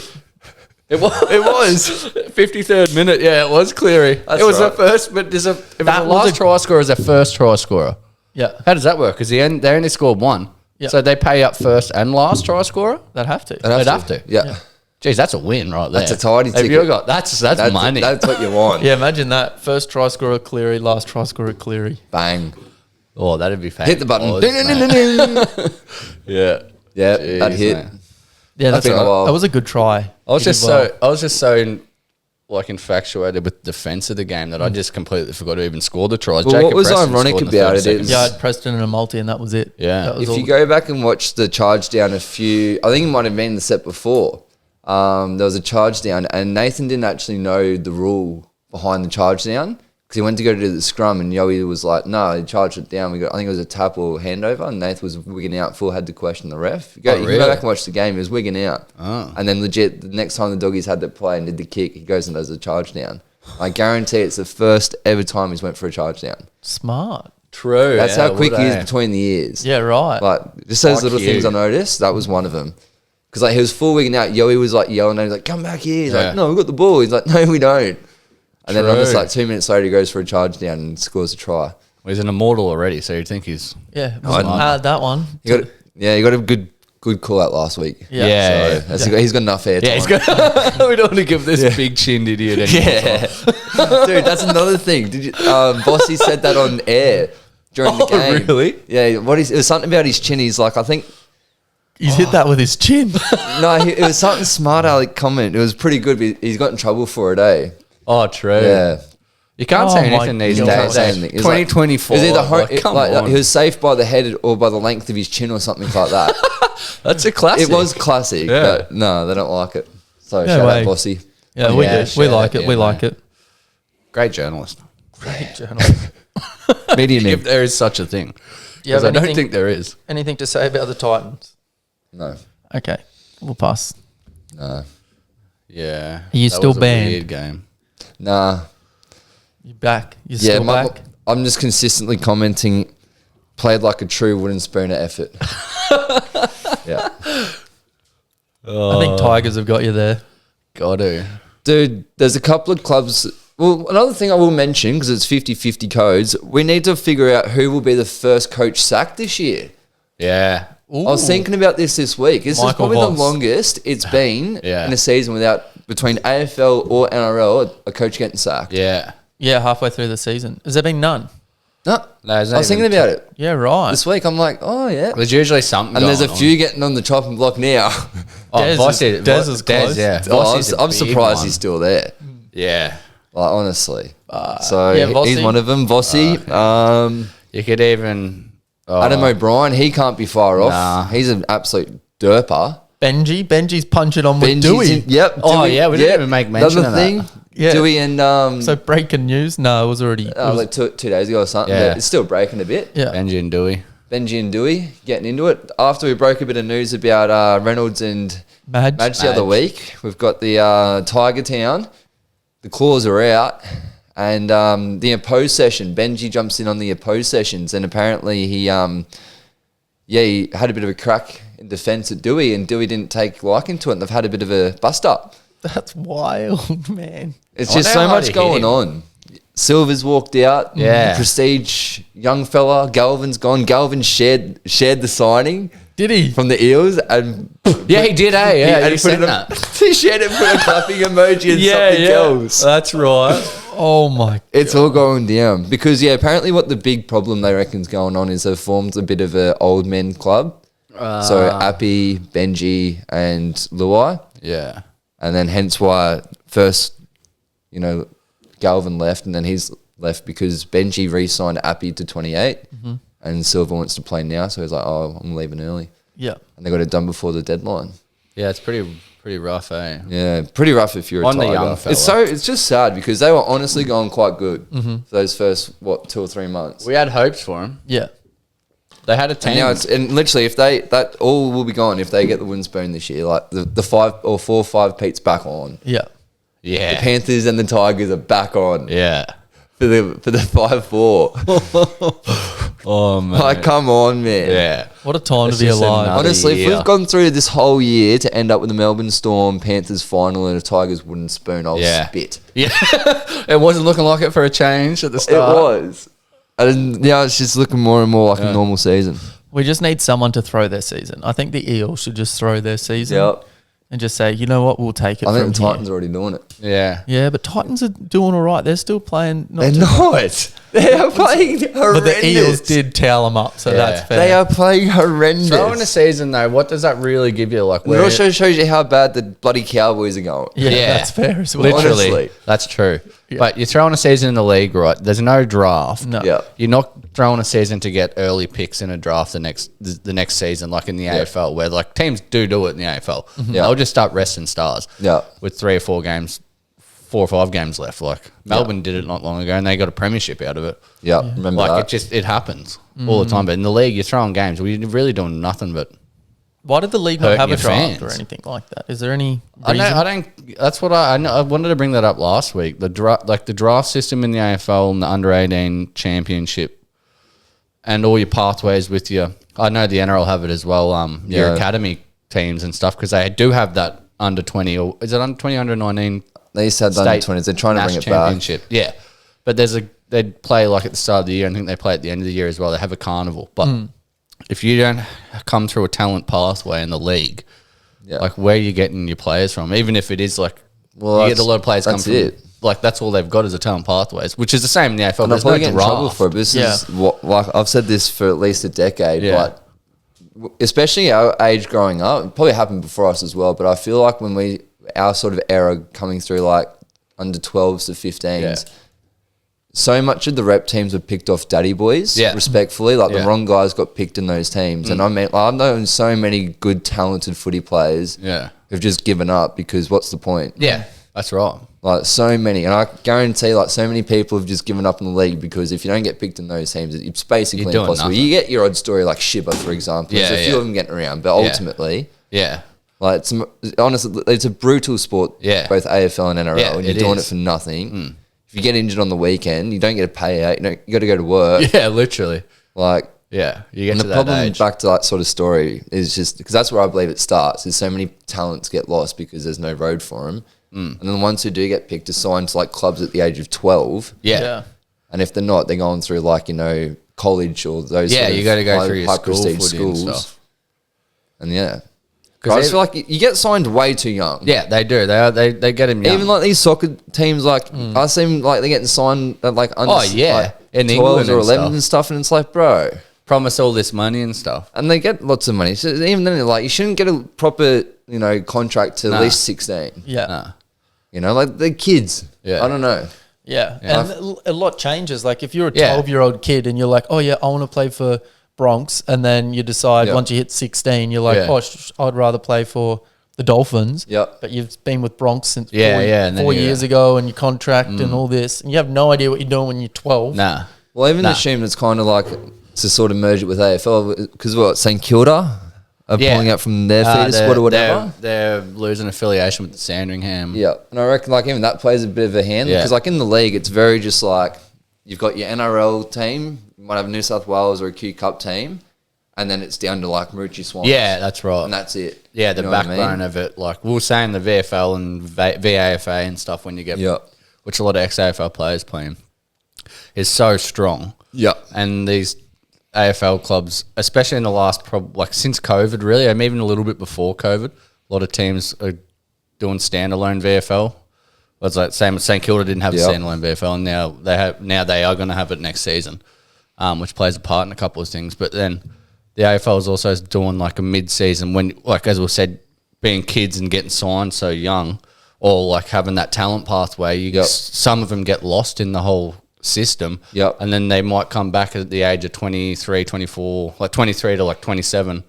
It was. It was. 53rd minute. Yeah, it was Cleary. That's it was right. the first, but there's a. It was That the was last try scorer as their first try scorer. Yeah, How does that work? Because they only scored one. Yeah. So they pay up first and last try scorer? they'd have to. They'd have to. Yeah. Jeez, that's a win right there. That's a tidy Have you ticket. got that's money. That's what you want. Yeah, imagine that. First try scorer Cleary, last try scorer Cleary. Bang. Oh, that'd be fantastic. Hit the button. Yeah. Yeah, Jeez, that hit. man. Yeah, That's that been a while. was a good try. I was He did just well. infatuated with defense of the game that I just completely forgot to even score the tries. Well, Jacob what was Preston ironic scored in the about 30 it is- seconds. Yeah, I had Preston and a multi, and that was it. Yeah. That was If all. you go back and watch the charge down I think it might have been the set before. There was a charge down, and Nathan didn't actually know the rule behind the charge down because he went to go to the scrum, and Yowie was like, "No, he charged it down." I think it was a tap or handover, and Nathan was wigging out. Full had to question the ref. You can really? go back and watch the game. He was wigging out, Oh. and then legit the next time the doggies had to play and did the kick, he goes and does the charge down. I guarantee it's the first ever time he's went for a charge down. Smart. True. That's yeah, how quick would he is they? between the ears. Yeah, right. Like, just those Fuck little things you. I noticed, that was one of them. Because, like, he was full wigging out. Yowie was, like, yelling at him. He's like, come back here. He's Yeah. like, no, we've got the ball. He's like, no, we don't. And then, True. just, like, 2 minutes later, he goes for a charge down and scores a try. Well, he's an immortal already, so you'd think he's. Yeah, I- that one. He got a good call out last week. Yeah. So he's got enough air time. Yeah, he's got. We don't want to give this big chinned idiot any. Yeah. Dude, that's another thing. Did you, Bossy said that on air during the Oh, game. really? Yeah, it was something about his chin. He's like, I think... He's hit that with his chin. No, it was something smart Alec comment. It was pretty good, but he's got in trouble for it, eh? Oh, true. Yeah. You can't Oh say my anything these God. days. Can't say anything. It's like- 2024. It was either like, come on. he was safe by the head or by the length of his chin or something like that. That's a classic. It was classic, Yeah. but no, they don't like it. So No shout way. out Bossy. Yeah, we Yeah, do. We share like that, it. We yeah, like mate. it. Great journalist. Great journalist. Medium If there is such a thing. Do you have Because I don't anything, think there is. anything to say about the Titans? No, Okay, we'll pass. no, Yeah. Are you That still was a banned? weird game. nah. You're back. You're Yeah, still back. I'm just consistently commenting. Played like a true wooden spooner effort. Yeah, I think Tigers have got you there. Got to. dude. There's a couple of clubs. Well, another thing I will mention because it's 50-50 codes. We need to figure out who will be the first coach sacked this year. Yeah. I was thinking about this week. This is Michael probably Voss. the longest it's been Yeah. in a season without between AFL or NRL a coach getting sacked. Yeah. Yeah, halfway through the season. Has there been none? No, No, there's I was thinking about it Yeah, right. this week. I'm like, oh yeah, There's usually something. and there's a going few getting on the chopping block now. On. Des Oh, Voss is- is, Des is close. Yeah. Oh, Voss is a I'm big surprised one. he's still there. Yeah. Like honestly, so yeah, Vossi. he's one of them. Vossi, You could even. Oh, Adam O'Brien, he can't be far off. Nah. He's an absolute derper. Benji's punching on with Benji's Dewey. in- yep. Oh, Dewey, yeah, we didn't even make mention Another of that. thing, Yeah. Dewey and So breaking news? No, it was already. It was, like 2 days ago or something. Yeah. But it's still breaking a bit. yeah. Benji and Dewey. Benji and Dewey getting into it. After we broke a bit of news about Reynolds and Madge. Madge the other week, we've got the Tiger Town. The claws are out. And the opposed session, Benji jumps in on the opposed sessions. And apparently he had a bit of a crack in defence at Dewey. And Dewey didn't take liking to it. And they've had a bit of a bust up. That's wild, man. It's I just wonder so how hard much he hit going him. on. Silver's walked out. Yeah. Prestige young fella. Galvin's gone. Galvin shared the signing Did he? from the Eels and Yeah, he did, eh? Yeah, and you he said put that. he shared it, put a clapping emoji and something else. That's right. Oh my. It's all going down because apparently what the big problem they reckon's going on is they've formed a bit of an old men club. So Appy, Benji, and Luai, Yeah. and then hence why first, Galvin left, and then he's left because Benji re-signed Appy to 28, and Silver wants to play now, so he's like, "Oh, I'm leaving early," Yeah. and they got it done before the deadline. Yeah, it's pretty rough, eh? Yeah, pretty rough if you're a On the Tiger. young fella. It's just sad because they were honestly going quite good for those first 2 or 3 months. We had hopes for him. Yeah. They had a team. And now and literally if that all will be gone if they get the Winspoon this year. Like the 5 or 4 or 5 Pete's back on. Yeah. The yeah. Panthers and the Tigers are back on Yeah. for the 5-4. Oh, man. Like, come on, man. Yeah. What a time It's to be just alive. another- Honestly, if year. we've gone through this whole year to end up with the Melbourne Storm Panthers final and a Tigers wooden spoon, I'll spit. Yeah. It wasn't looking like it for a change at the It start. was. And now it's just looking more and more like a normal season. We just need someone to throw their season. I think the Eels should just throw their season Yep. and just say, you know what, we'll take it I from think the here. Titans are already doing it. Yeah. Yeah, but Titans are doing all right. They're still playing. They're not. They are playing horrendous. But the Eels did towel them up, so Yeah. that's fair. They are playing horrendous. Throwing a season, though, what does that really give you? Like, It also shows you how bad the bloody Cowboys are going. Yeah, Yeah. that's fair as well. Literally, Honestly. that's true. Yeah. But you're throwing a season in the league, right? There's no draft. No. Yeah. You're not throwing a season to get early picks in a draft the next season, like in the AFL, where like teams do it in the AFL. Yeah. They'll just start resting stars. Yeah. With 3 or 4 games, 4 or 5 games left. Like Melbourne did it not long ago, and they got a premiership out of it. Yeah, remember Like that. it happens all the time. But in the league, you're throwing games. We're really doing nothing but. Why did the league not Hurting have a your draft fans. or anything like that? Is there any I reason? don't. That's what I know. I wanted to bring that up last week. The draft system in the AFL and the under 18 championship, and all your pathways with your. I know the NRL have it as well. Your Yeah. academy teams and stuff, because they do have that under 20, or is it under 20, under 19? They used to have the under 20s. They're trying to bring it back. Championship. Yeah, but they play like at the start of the year. I think they play at the end of the year as well. They have a carnival, but if you don't come through a talent pathway in the league. Yeah. Like, where are you getting your players from? Even if it is like, Well, you get a lot of players come that's from. it. Like, that's all they've got is a talent pathways, which is the same in the AFL. And I'm There's no probably getting in trouble draft. for it. But this is what, like, I've said this for at least a decade, Yeah. but especially our age growing up, it probably happened before us as well. But I feel like when our sort of era coming through, like under 12s to 15s, Yeah. so much of the rep teams were picked off daddy boys, Yeah. respectfully. Like Yeah. the wrong guys got picked in those teams. And I mean, I've known so many good, talented footy players Yeah. who've just given up because what's the point? Yeah, that's right. Like so many, and I guarantee, like so many people have just given up in the league because if you don't get picked in those teams, it's basically You're doing impossible. nothing. You get your odd story like Shiba, for example. Yeah, There's a few yeah. of them getting around, but ultimately, Yeah. like it's honestly, it's a brutal sport. Yeah. Both AFL and NRL, Yeah, and you're it doing is. it for nothing. If you get injured on the weekend, you don't get a payout. You got to go to work. Yeah, literally. Like, Yeah, you get and to the that problem age. back to that sort of story is just because that's where I believe it starts. Is so many talents get lost because there's no road for them, and then the ones who do get picked are signed to like clubs at the age of 12. Yeah. And if they're not, they're going through like, college or those Yeah, sort of you gotta go through your high school prestige footy and schools. stuff. And yeah. 'Cause I just they- feel like you get signed way too young. Yeah, they do. They get him young. Even like these soccer teams, like I seem like they're getting signed at like under Oh, yeah. like In 12s England or and 11s stuff. and stuff, and it's like, bro. promise all this money and stuff. And they get lots of money. So even then, like you shouldn't get a proper, contract to Nah. at least 16. Yeah. Nah. Like they're kids. Yeah. I don't know. Yeah. And a lot changes. Like if you're a Yeah. 12-year-old kid and you're like, oh, yeah, I want to play for Bronx. And then you decide Yeah. once you hit 16, you're like, Yeah. oh, I'd rather play for the Dolphins. Yep. But you've been with Bronx since Yeah, four, yeah, and then four you- years ago and your contract and all this. And you have no idea what you're doing when you're 12. Nah. Well, even Nah. assume it's kind of like to sort of merge it with AFL because what St Kilda are Yeah. pulling out from their feeder squad or whatever. They're losing affiliation with the Sandringham. Yeah, and I reckon like even that plays a bit of a hand Yeah. because like in the league, it's very just like you've got your NRL team, you might have a New South Wales or a Qcup team, and then it's down to like Marucci Swans. Yeah, that's right. and that's it. Yeah, the You know what I backbone mean? of it. Like we were saying, the VFL and VAFA and stuff when you get, Yeah. which a lot of ex-AFL players playing, is so strong. Yeah. And these AFL clubs, especially in the last, like since COVID, really, and even a little bit before COVID, a lot of teams are doing standalone VFL. It's like same as St Kilda didn't have Yeah. a standalone VFL, and now they have. Now they are going to have it next season, which plays a part in a couple of things. But then the AFL is also doing like a mid-season when, like as we said, being kids and getting signed so young, or like having that talent pathway. Yep. Some of them get lost in the whole system. Yep. And then they might come back at the age of 23, 24, like 23 to like 27,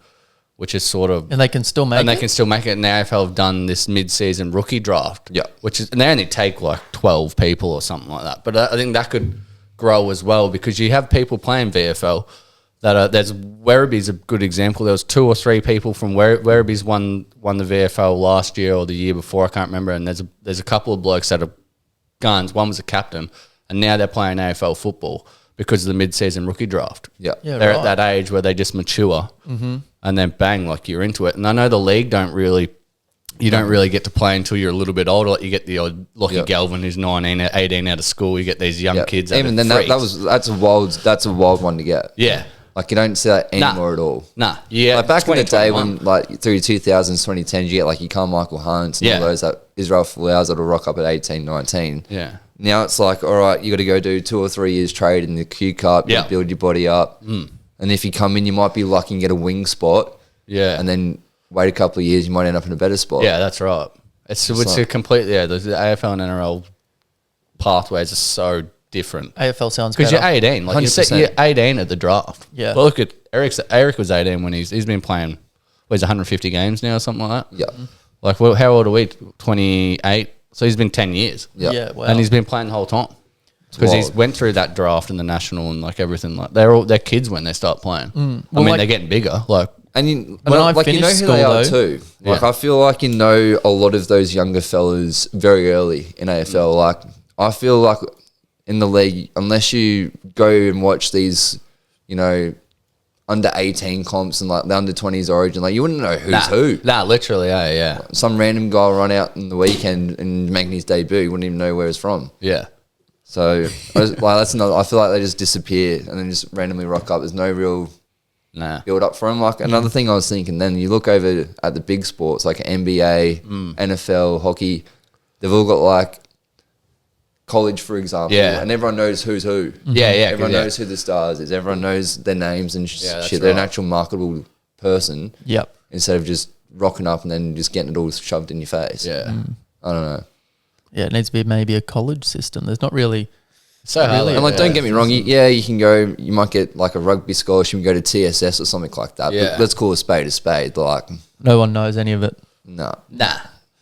which is sort of... And they can still make And it. they can still make it. And the AFL have done this mid-season rookie draft. Yeah. Which is... And they only take like 12 people or something like that. But I think that could grow as well because you have people playing VFL that are... There's... Werriby's a good example. There was 2 or 3 people from Werriby's won the VFL last year or the year before. I can't remember. And there's a couple of blokes that are guns. One was a captain. And now they're playing AFL football because of the mid-season rookie draft. Yeah. Yeah, They're right. at that age where they just mature, and then bang, like you're into it. And I know the league don't really get to play until you're a little bit older. Like you get the old Lockie Galvin who's 19, 18 out of school. You get these young kids. Even then, that's a wild one to get. Yeah. Like you don't see that anymore at all. Nah. Yeah. Like back in the day 2021. when, like through 2000s, 2010s, you get like your Carmichael Hunts and all those that Israel Folau's that'll rock up at 18, 19. Yeah. Now it's like, all right, you got to go do 2 or 3 years trade in the Qcup, Yeah. build your body up, and if you come in, you might be lucky and get a wing spot. Yeah. And then wait a couple of years, you might end up in a better spot. Yeah, that's right. It's a completely the AFL and NRL pathways are so different. AFL sounds Because better. you're 18, like 100%. you're 18 at the draft. Yeah. But look at Eric was 18 when he's been playing. Well, he's 150 games now or something like that. Yeah. Like, well, how old are we? 28. So he's been 10 years. Yeah. Yeah, wow. And he's been playing the whole time. Because he's wild. went through that draft and the national and like everything. Like they're kids when they start playing. I Well, mean, like- they're getting bigger. Like, And you, When I like you know who finished they school, are though- too. Like Yeah. I feel like you know a lot of those younger fellas very early in AFL. Like I feel like in the league, unless you go and watch these, you know, under 18 comps and like the under 20s Origin, like you wouldn't know who's who. Nah, literally, yeah. Some random guy will run out in the weekend and making his debut, you wouldn't even know where he's from. Yeah. So that's another. I feel like they just disappear and then just randomly rock up. There's no real Nah. build up for him. Like another thing I was thinking, then you look over at the big sports like NBA, NFL, hockey. They've all got like college, for example, Yeah. and everyone knows who's who. Yeah, Everyone yeah. knows who the stars is. Everyone knows their names and Yeah, that's shit. They're an right. actual marketable person Yep. instead of just rocking up and then just getting it all shoved in your face. Yeah. I don't know. Yeah, it needs to be maybe a college system. There's not really. So hard. Really? And like, yeah. don't get me wrong. You can go. You might get like a rugby scholarship. You can go to TSS or something like that. Yeah. But let's call a spade a spade. Like, No one knows any of it. no. Nah.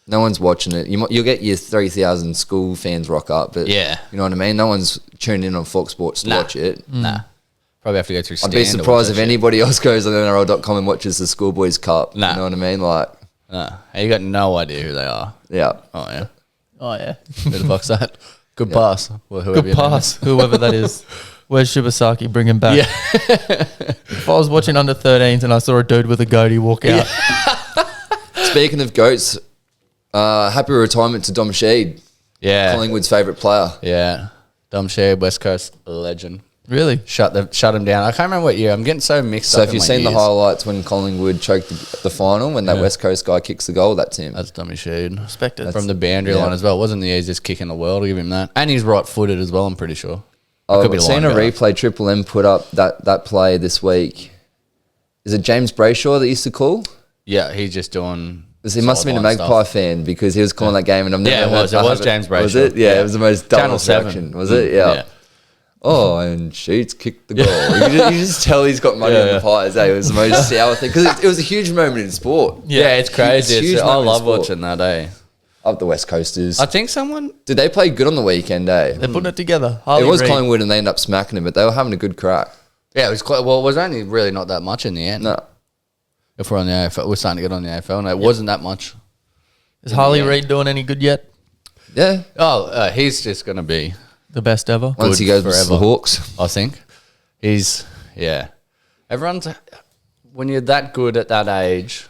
No one's watching it. You'll get your 3,000 school fans rock up, but Yeah. you know what I mean? No one's tuned in on Fox Sports to Nah. watch it. Nah. Probably have to go through I'd be Stan to watch surprised that if shit. anybody else goes on NRL.com and watches the Schoolboys Cup. Nah. You know what I mean? Like, Nah. You got no idea who they are. yeah. Oh, yeah. Oh, yeah. Who the fuck's that? Good pass. Well, whoever Good your name pass, whoever that is. Where's Shibasaki? Bring him back. Yeah. If I was watching under 13s and I saw a dude with a goatee walk out, Speaking of goats, happy retirement to Dom Sheed, is. Yeah. Collingwood's favourite player. Yeah. Dom Sheed, West Coast legend. really? Shut him down. I can't remember what year. I'm getting so mixed So up. if you've in my seen the years. highlights when Collingwood choked the final, when that West Coast guy kicks the goal, that's him. That's Dummy Sheed. Respect it. From the boundary yeah. line as well. Wasn't the easiest kick in the world. I'll give him that. And he's right-footed as well, I'm pretty sure. I could be I've seen a lying about replay. Triple M put up that play this week. Is it James Brayshaw that used to call? Yeah, he's just doing... He must have been a sideline Magpie stuff. fan because he was calling that game and I've never Yeah, it heard- was. It I was haven't- James Was Brayshaw. it? Yeah, Yeah. it was the most Channel dumbest 7. reaction. Was it? Yeah. Yeah. Oh, and Sheets kicked the goal. You just tell he's got money on the Pies. Eh? It was the most sour thing because it was a huge moment in sport. Yeah, it's crazy. It's huge I moment in love sport. watching that, eh? Up the West Coasters. I think someone... Did they play good on the weekend, eh? They're putting it together. It Harley was Reid. Collingwood and they ended up smacking him, but they were having a good crack. Yeah, it was quite... Well, it was only really not that much in the end. No. If we're on the AFL, we're starting to get on the AFL, and it wasn't that much. Is Harley Yeah. Reid doing any good yet? Yeah. Oh, he's just going to be... The best ever? Once Good he goes to forever. the Hawks. I think. He's, yeah. Everyone's, when you're that good at that age,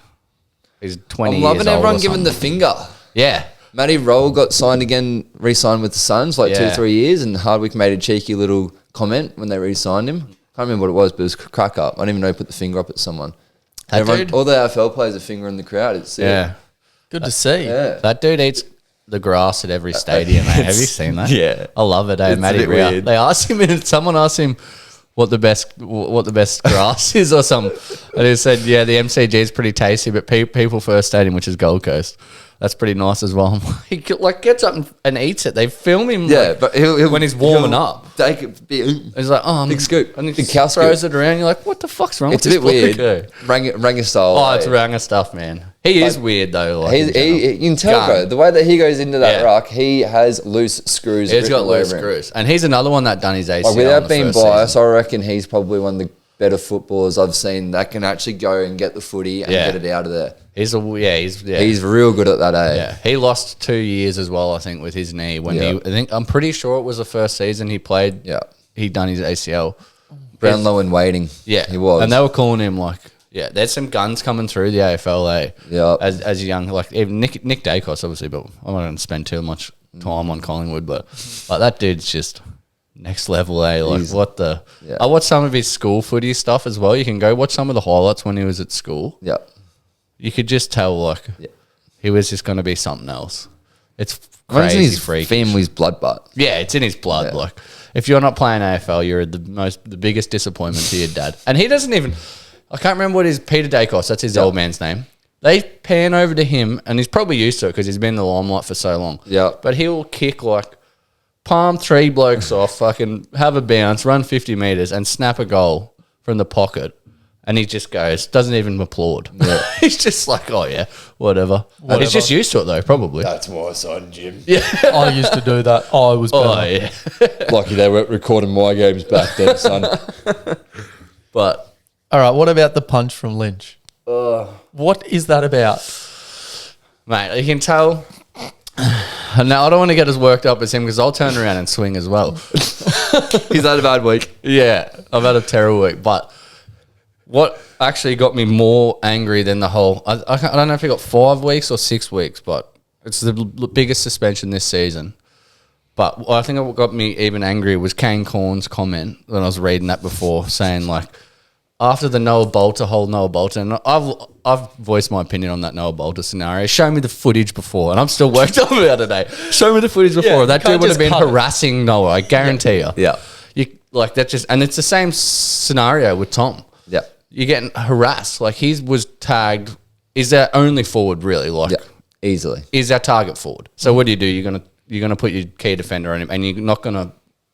he's 20 I'm years loving old everyone or giving the something. finger. Yeah. Matty Roll got signed again, re-signed with the Suns, like Yeah. 2-3 years, and Hardwick made a cheeky little comment when they re-signed him. Can't remember what it was, but it was crack up. I didn't even know he put the finger up at someone. That dude? All the AFL players are fingering the crowd. It's sick. Yeah. Good to see. Yeah. That dude eats the grass at every stadium, eh? Have you seen that? Yeah. I love it, eh? It's a Matty bit Rea. weird. They asked him, and someone asked him what the best grass is or something. And he said, yeah, the MCG is pretty tasty, but people first stadium, which is Gold Coast. That's pretty nice as well. He like gets up and eats it. They film him Yeah, like, but he'll when he's warming up. Take a bit. He's like, oh, Big scoop. And he Big cow throws scoop. it around. You're like, what the fuck's wrong It's a with bit this weird. bloke? Ranger style. Oh, it's eh? Ranger stuff, man. He is weird, though. Like, in general. You can tell, Gun. bro, the way that he goes into that Yeah. rock, he has loose screws. He's written got all loose over him. screws. And he's another one that done his ACL Like, in without the being first biased, season. I reckon he's probably one of the better footballers I've seen that can actually go and get the footy and Yeah. get it out of there. He's He's real good at that, eh? yeah. He lost 2 years as well, I think, with his knee. When Yeah. I think I'm pretty sure it was the first season he played. Yeah. he done his ACL. Brownlow and waiting. Yeah, he was. and they were calling him like, yeah, there's some guns coming through the AFL. Yep. as a young, like even Nick Dacos, obviously, but I'm not going to spend too much time on Collingwood, but like that dude's just next level. Like what the? Yeah. I watched some of his school footy stuff as well. You can go watch some of the highlights when he was at school. Yeah. You could just tell like he was just going to be something else. It's crazy. It's in his family's blood, but yeah, it's in his blood. Like if you're not playing AFL, you're the biggest disappointment to your dad. And he doesn't even. I can't remember what his Peter Dacos. That's his old man's name. They pan over to him, and he's probably used to it because he's been in the limelight for so long. Yeah. But he'll kick like palm 3 blokes off, fucking have a bounce, run 50 meters, and snap a goal from the pocket. And he just goes, doesn't even applaud. Yeah. He's just like, oh yeah, whatever. He's just used to it though, probably. That's my son, Jim. Yeah. I used to do that. I was better. Oh yeah. lucky they weren't recording my games back then, son. But All right, what about the punch from Lynch? What is that about? mate, you can tell. Now I don't want to get as worked up as him because I'll turn around and swing as well. He's had a bad week. Yeah, I've had a terrible week. But what actually got me more angry than the whole... I don't know if he got 5 weeks or 6 weeks, but it's the biggest suspension this season. But I think what got me even angrier was Kane Corn's comment when I was reading that before, saying like, after the Noah Bolter, and I've voiced my opinion on that Noah Bolter scenario. Show me the footage before, and I'm still worked up about it today. Show me the footage before. Yeah, that dude would have been harassing Noah, I guarantee you. Yeah. You like that just, and it's the same scenario with Tom. Yeah. You're getting harassed. Like he was tagged. Is our only forward really? Like, easily. is our target forward? So what do? You're gonna put your key defender on him, and you're not gonna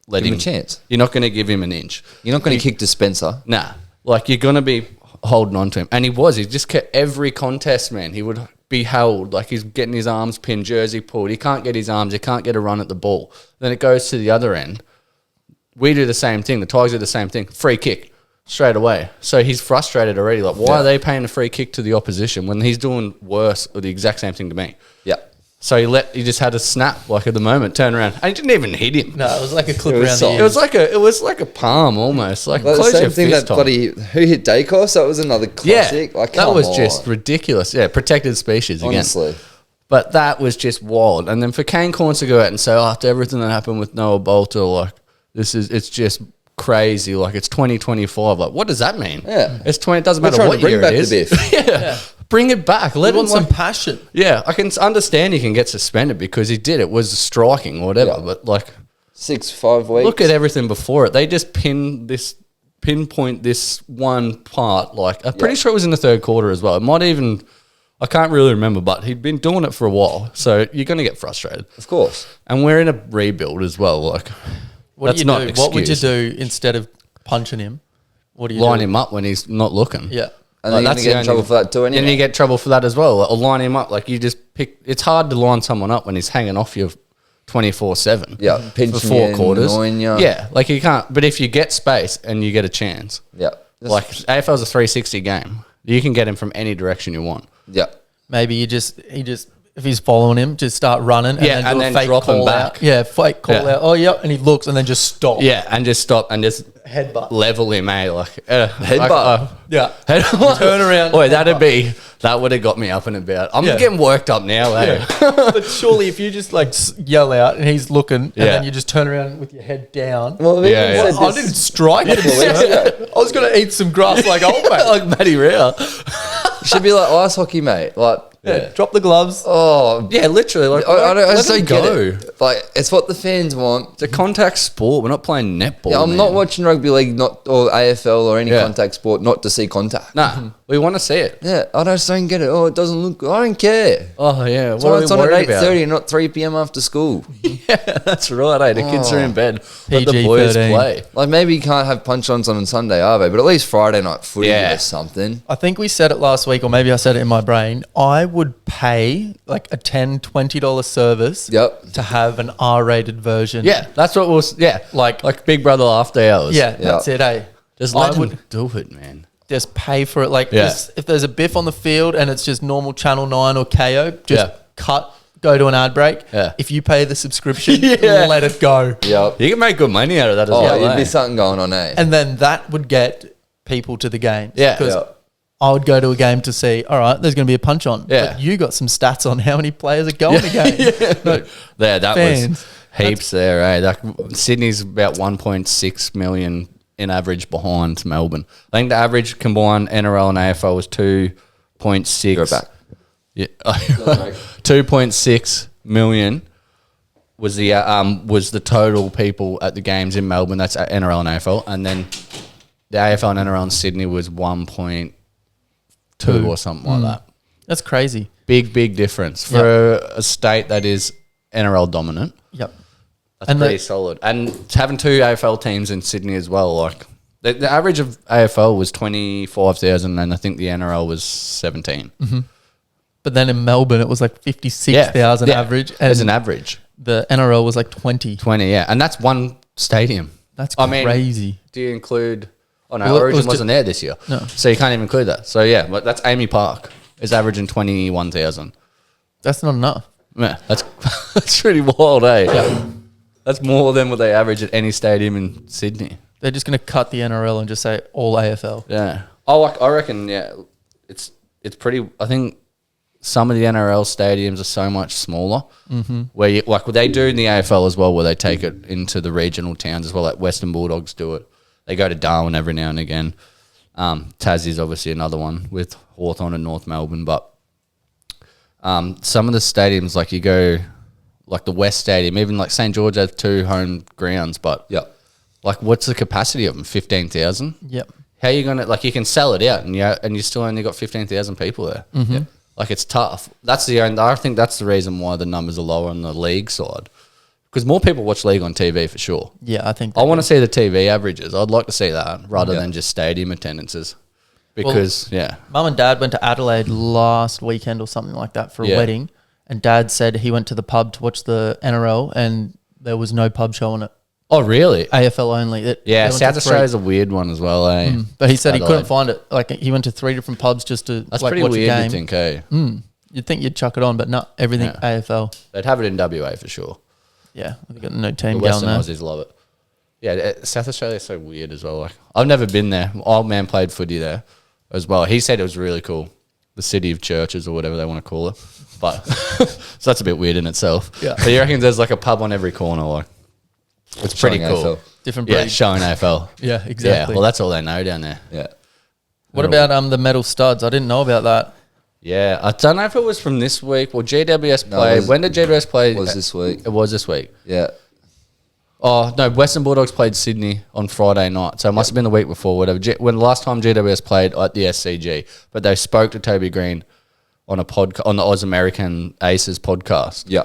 let Give him him a chance. You're not gonna give him an inch. You're not going to kick Dispenser. Nah. Like you're gonna be holding on to him, and he was. He just kept every contest, man. He would be held like he's getting his arms pinned, jersey pulled. He can't get his arms. He can't get a run at the ball. Then it goes to the other end. We do the same thing. The Tigers do the same thing. Free kick straight away. So he's frustrated already. Like, why are they paying a free kick to the opposition when he's doing worse or the exact same thing to me? Yeah. So he just had a snap like at the moment, turn around, and he didn't even hit him. No, it was like a clip It was around the soft. ears. It was like a palm almost. Like Like the close same your thing fist, that Tom. bloody who hit Dacos. That was another classic. Yeah, like, that come was on. just ridiculous. Yeah, protected species again. Honestly. But that was just wild. And then for Kane Corns to go out and say, after everything that happened with Noah Bolter, like it's just crazy. Like it's 2025. Like what does that mean? Yeah. It's 20. It doesn't We're matter trying what to bring year back it the is. Biff. Yeah. Bring it back. Let We him want some passion. Yeah, I can understand he can get suspended because he did. It was striking or whatever. Yeah. But like, 6-5 weeks. look at everything before it. They just pinpoint this one part. Like I'm pretty sure it was in the third quarter as well. It might even, I can't really remember, but he'd been doing it for a while. So you're going to get frustrated. Of course. And we're in a rebuild as well. Like, What that's do you not do? an What would you excuse. do instead of punching him? What do you Line do? him up when he's not looking. Yeah. And then you're going to get in trouble for that too anyway. And you get trouble for that as well. Or line him up. Like you just pick. It's hard to line someone up when he's hanging off you 24/7. Yeah, for pinching 4 you, quarters. annoying you. Yeah, like you can't. But if you get space and you get a chance, Yeah. like AFL's a 360 game. You can get him from any direction you want. Yeah. Maybe he just if he's following him, just start running and Yeah, then and do then a fake drop him call back. out. Yeah, fake call Yeah. out. Oh, yep. And he looks and then just stop. Yeah, and just stop and just Headbutt. level him, Like Headbutt. Yeah. Headbutt. Turn around. Boy, that would have got me up and about. I'm Yeah. getting worked up now, Yeah. But surely if you just like yell out and he's looking and Yeah. then you just turn around with your head down. Well, they Yeah, even yeah. said I this- didn't strike him. ago. I was going to eat some grass like old mate. like Matty Rao. should be like ice hockey, mate. Like, Yeah. Drop the gloves. oh, Yeah, literally. Like, I let just them don't get it. Like, it's what the fans want. It's a contact sport. We're not playing netball. Yeah, I'm not watching rugby league, or AFL or any Yeah. contact sport, not to see contact. Nah, we want to see it. Yeah, I just don't get it. Oh, it doesn't look good. I don't care. Oh yeah, That's why what it's are on we at worried about? 8:30 and not 3 p.m. after school. Yeah, that's right. The kids are in bed. Let the PG-13. boys play. Like, maybe you can't have punch-ons on Sunday, are they? But at least Friday night footy Yeah. or something. I think we said it last week, or maybe I said it in my brain. I would pay like a $10, $20 service Yep. to have an R-rated version. Yeah, that's what was. Yeah, like Big Brother after hours. Yeah, that's it, eh? just I let them would do it, man. just pay for it. Like, Yeah. if there's a biff on the field and it's just normal Channel 9 or KO, just Yeah. cut go to an ad break. Yeah. If you pay the subscription, Yeah. let it go. Yep. You can make good money out of that as Oh, well. it'd be eh? something going on, eh? And then that would get people to the games. Yeah. Because Yeah. I would go to a game to see, all right, there's going to be a punch on. Yeah. But you got some stats on how many players are going to games. Like, There, that Fans. was heaps there, eh? Sydney's about 1.6 million in average behind Melbourne. I think the average combined NRL and AFL was 2.6. Go back. Yeah, 2.6 million was the total people at the games in Melbourne. That's at NRL and AFL, and then the AFL and NRL in Sydney was 1.2 or something like that. that's crazy. Big difference for a state that is NRL dominant. Yep. That's And pretty solid. And having 2 AFL teams in Sydney as well, like the average of AFL was 25,000, and I think the NRL was 17. But then in Melbourne, it was like 56,000 average. And as an average. the NRL was like 20. 20, yeah. And that's one stadium. That's I mean, crazy. Do you include... Oh, no, Well, it Origin was wasn't there this year. No. So you can't even include that. So, yeah, but that's Amy Park. Is averaging 21,000. That's not enough. Yeah, that's that's pretty wild, eh? Yeah. That's more than what they average at any stadium in Sydney. They're just going to cut the NRL and just say all AFL. Yeah. Oh, I reckon, yeah, it's pretty... I think some of the NRL stadiums are so much smaller. Where you, like what they do in the AFL as well, where they take it into the regional towns as well, like Western Bulldogs do it. They go to Darwin every now and again. Tassie's obviously another one with Hawthorn and North Melbourne, but some of the stadiums, like you go, like the West Stadium, even like St. George has 2 home grounds, but like what's the capacity of them? 15,000? Yep. How are you going to, like you can sell it out and you still only got 15,000 people there. Yeah. Like it's tough. I think that's the reason why the numbers are lower on the league side. Because more people watch league on TV for sure. Yeah, I think. I want to see the TV averages. I'd like to see that rather than just stadium attendances. Because, Mum and Dad went to Adelaide last weekend or something like that for a wedding, and Dad said he went to the pub to watch the NRL, and there was no pub show on it. Oh, really? AFL only. They went to South 3. Australia's a weird one as well, eh? But he said he couldn't Adelaide. find it. Like he went to 3 different pubs just to That's like pretty watch weird a game. to think, eh? You'd think you'd chuck it on, but not everything AFL. They'd have it in WA for sure. Yeah, they got no The team going Western there. Aussies love it. Yeah, South Australia's so weird as well. Like I've never been there. Old man played footy there as well. He said it was really cool. The city of churches or whatever they want to call it. But so that's a bit weird in itself. Yeah. But you reckon there's like a pub on every corner? Like it's pretty Showing cool. AFL. Different Yeah, breed. showing AFL. Yeah, Yeah, exactly. well that's all they know down there. Yeah. What about the metal studs? I didn't know about that. Yeah, I don't know if it was from this week. Well, GWS No, played. it was- When did GWS play? It was this week. It was this week. Yeah. Oh, no, Western Bulldogs played Sydney on Friday night. So it must have been the week before, whatever. When the last time GWS played at the SCG. But they spoke to Toby Green on a on the Oz American Aces podcast. Yeah.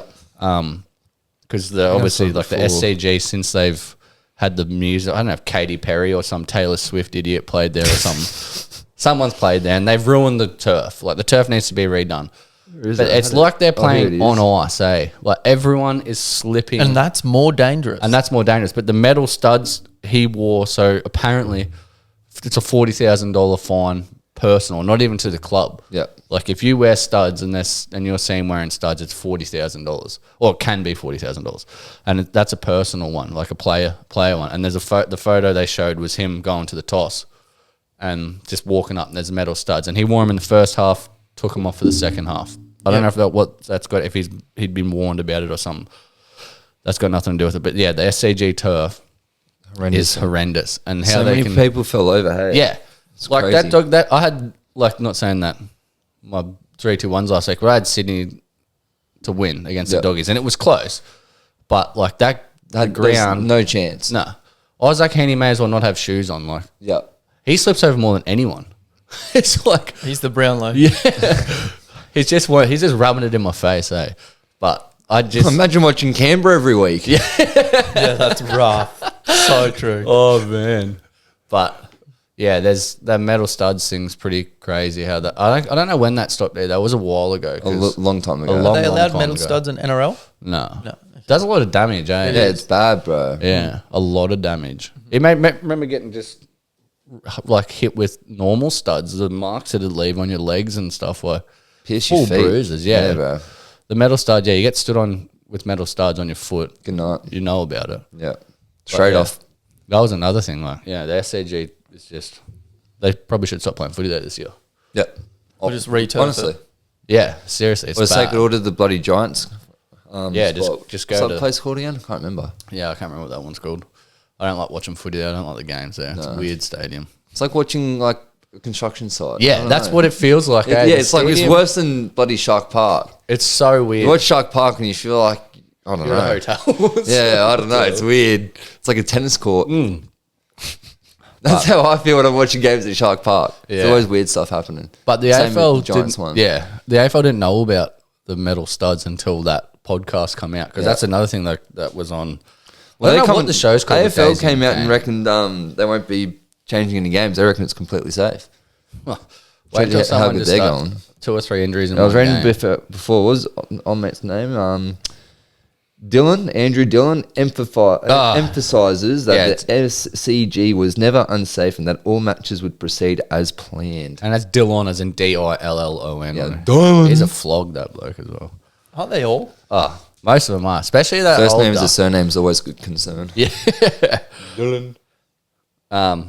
Because obviously, like the before. SCG, since they've had the music, I don't know if Katy Perry or some Taylor Swift idiot played there or something. Someone's played there and they've ruined the turf. Like the turf needs to be redone. But it's like they're playing on ice, eh? Like everyone is slipping. And that's more dangerous. And that's more dangerous. But the metal studs he wore, so apparently it's a $40,000 fine personal, not even to the club. Yeah. Like if you wear studs and you're seen wearing studs, it's $40,000, or it can be $40,000, and that's a personal one, like a player one. And there's the photo they showed was him going to the toss and just walking up, and there's metal studs, and he wore them in the first half, took them off for the second half. I don't know if he'd been warned about it or something. That's got nothing to do with it. But yeah, the SCG turf is horrendous, and how So they many can people fell over, hey? yeah, like crazy. that dog. That I had, like, not saying that my 3-2-1s last week, but I had Sydney to win against the Doggies, and it was close. But like the ground, no chance. no. Isaac Heaney may as well not have shoes on. Like Yeah. he slips over more than anyone. It's like He's the Brownlow. yeah, he's just rubbing it in my face, eh? But I just Imagine watching Canberra every week. Yeah. Yeah, that's rough. So true. oh man, but. Yeah, there's that metal studs thing's pretty crazy. How that I don't know when that stopped there. That was a while ago. Long time ago. long Are they allowed time metal ago. studs in NRL? No. Does a lot of damage, eh? Yeah, it's bad, bro. Yeah, a lot of damage. It made remember getting just like hit with normal studs, the marks it'd leave on your legs and stuff, like Pierce your full feet. bruises. Yeah, bro. The metal stud, yeah, you get stood on with metal studs on your foot. Good night. You know about it. Yeah. Straight yeah, off. That was another thing. Like, yeah, the SCG is just. They probably should stop playing footy there this year. Yeah. Or just return. Honestly. Yeah, seriously, it's Let's bad. take it all to the bloody Giants. Yeah, just go What's that to. place called again? I can't remember. Yeah, I can't remember what that one's called. I don't like watching footy there. I don't like the games there. It's a weird stadium. It's like watching like a construction site. Yeah, that's what it feels like. Yeah, The it's like it's stadium- worse than bloody Shark Park. It's so weird. You watch Shark Park and you feel like I don't You're in a know. hotel. Yeah, I don't know. It's weird. It's like a tennis court. That's how I feel when I'm watching games at Shark Park. There's Yeah. always weird stuff happening. But the Same with AFL the Giants didn't. one. Yeah, the AFL didn't know about the metal studs until that podcast come out because that's another thing that was on. Well, I don't know what the show's called. with AFL Daisy came out and Kane. reckoned they won't be changing any games. They reckon it's completely safe. Well, How wait till someone good just they're starts going. 2 or 3 injuries in I was one reading game. before what was on mate's name. Andrew Dillon emphasizes that the SCG was never unsafe and that all matches would proceed as planned. And that's Dillon as in Dillon. Yeah, Dillon. He's a flog, that bloke as well. Aren't they all? Most of them are, especially that First older. names and surnames always good concern. Yeah. Dillon. Was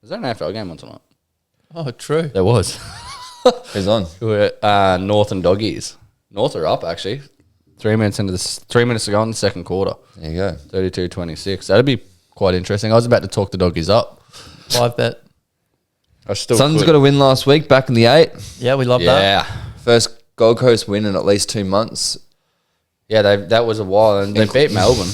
there an AFL game on tonight? Oh, true. There was. Who's on? North and Doggies. North are up, actually. 3 minutes to go in the second quarter. There you go. 32-26. That'd be quite interesting. I was about to talk the Doggies up. 5 bet. I still Suns could. got a win last week, back in the 8. Yeah, we love that. Yeah. First Gold Coast win in at least 2 months. Yeah, that was a while, and they beat Melbourne.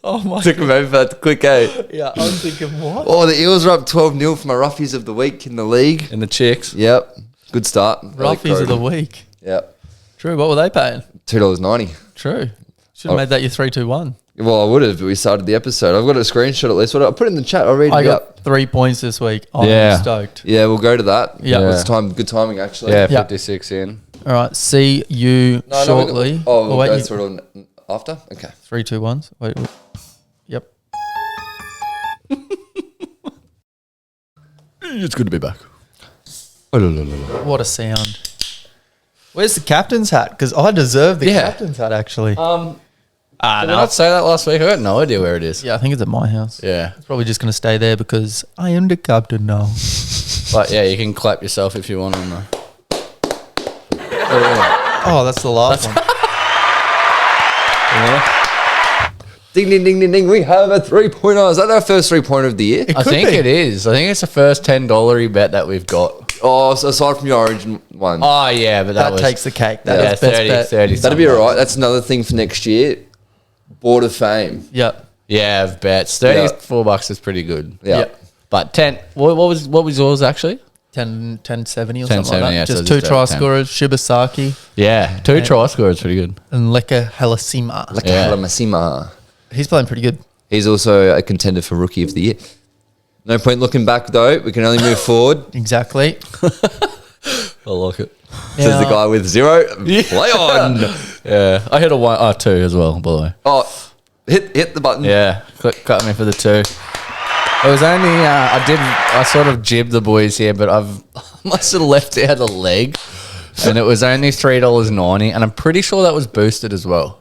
Oh my Took them over that quick, eh? Yeah, I was thinking, what? Oh, the Eels are up 12-0 for my roughies of the week in the league. And the Chicks. Yep. Good start. Roughies of the week. Yep. True. What were they paying? $2.90. True. Should have made that your 3-2-1. Well, I would have, but we started the episode. I've got a screenshot at least. I'll put it in the chat. I'll read I it got out. 3 points this week. I'm Yeah. stoked. Yeah, we'll go to that. Yeah. It's time. Good timing, actually. Yeah, Yeah. 56 in. All right. See you shortly. We'll wait, go you- through it after? Okay. 3-2-1s. Wait. Yep. It's good to be back. What a sound. Where's the captain's hat? Because I deserve the captain's hat, actually. Did I not say that last week? I got no idea where it is. Yeah, I think it's at my house. Yeah. It's probably just going to stay there because I am the captain now. But yeah, you can clap yourself if you want on the. Oh, that's the last one. Ding, ding, ding, ding, ding. We have a 3-pointer. Is that our first 3-pointer of the year? I think it is. I think it's the first $10 bet that we've got. Oh, so aside from your origin one. Oh, yeah, but That was, takes the cake. yeah, That's best 30, bet. 30 That'd be all right. That's another thing for next year. Board of Fame. Yep. Yeah, of bets. $34 is pretty good. Yeah. Yep. But 10, what was yours actually? 1070 or 1070, something like that. yeah, so Just just 2 try over 10. scorers, Shibasaki Yeah, 2 try scores, pretty good. and Leka Halasima. Like Yeah. Masima. He's playing pretty good. He's also a contender for Rookie of the Year. No point looking back, though. We can only move forward, Exactly. I like it. says the guy with 0. Play on. Yeah, I hit a 2 as well, by the way. Oh, hit the button. Yeah, cut me for the 2. It was only I sort of jibbed the boys here, but I must have left out a leg, and it was only $3.90, and I'm pretty sure that was boosted as well.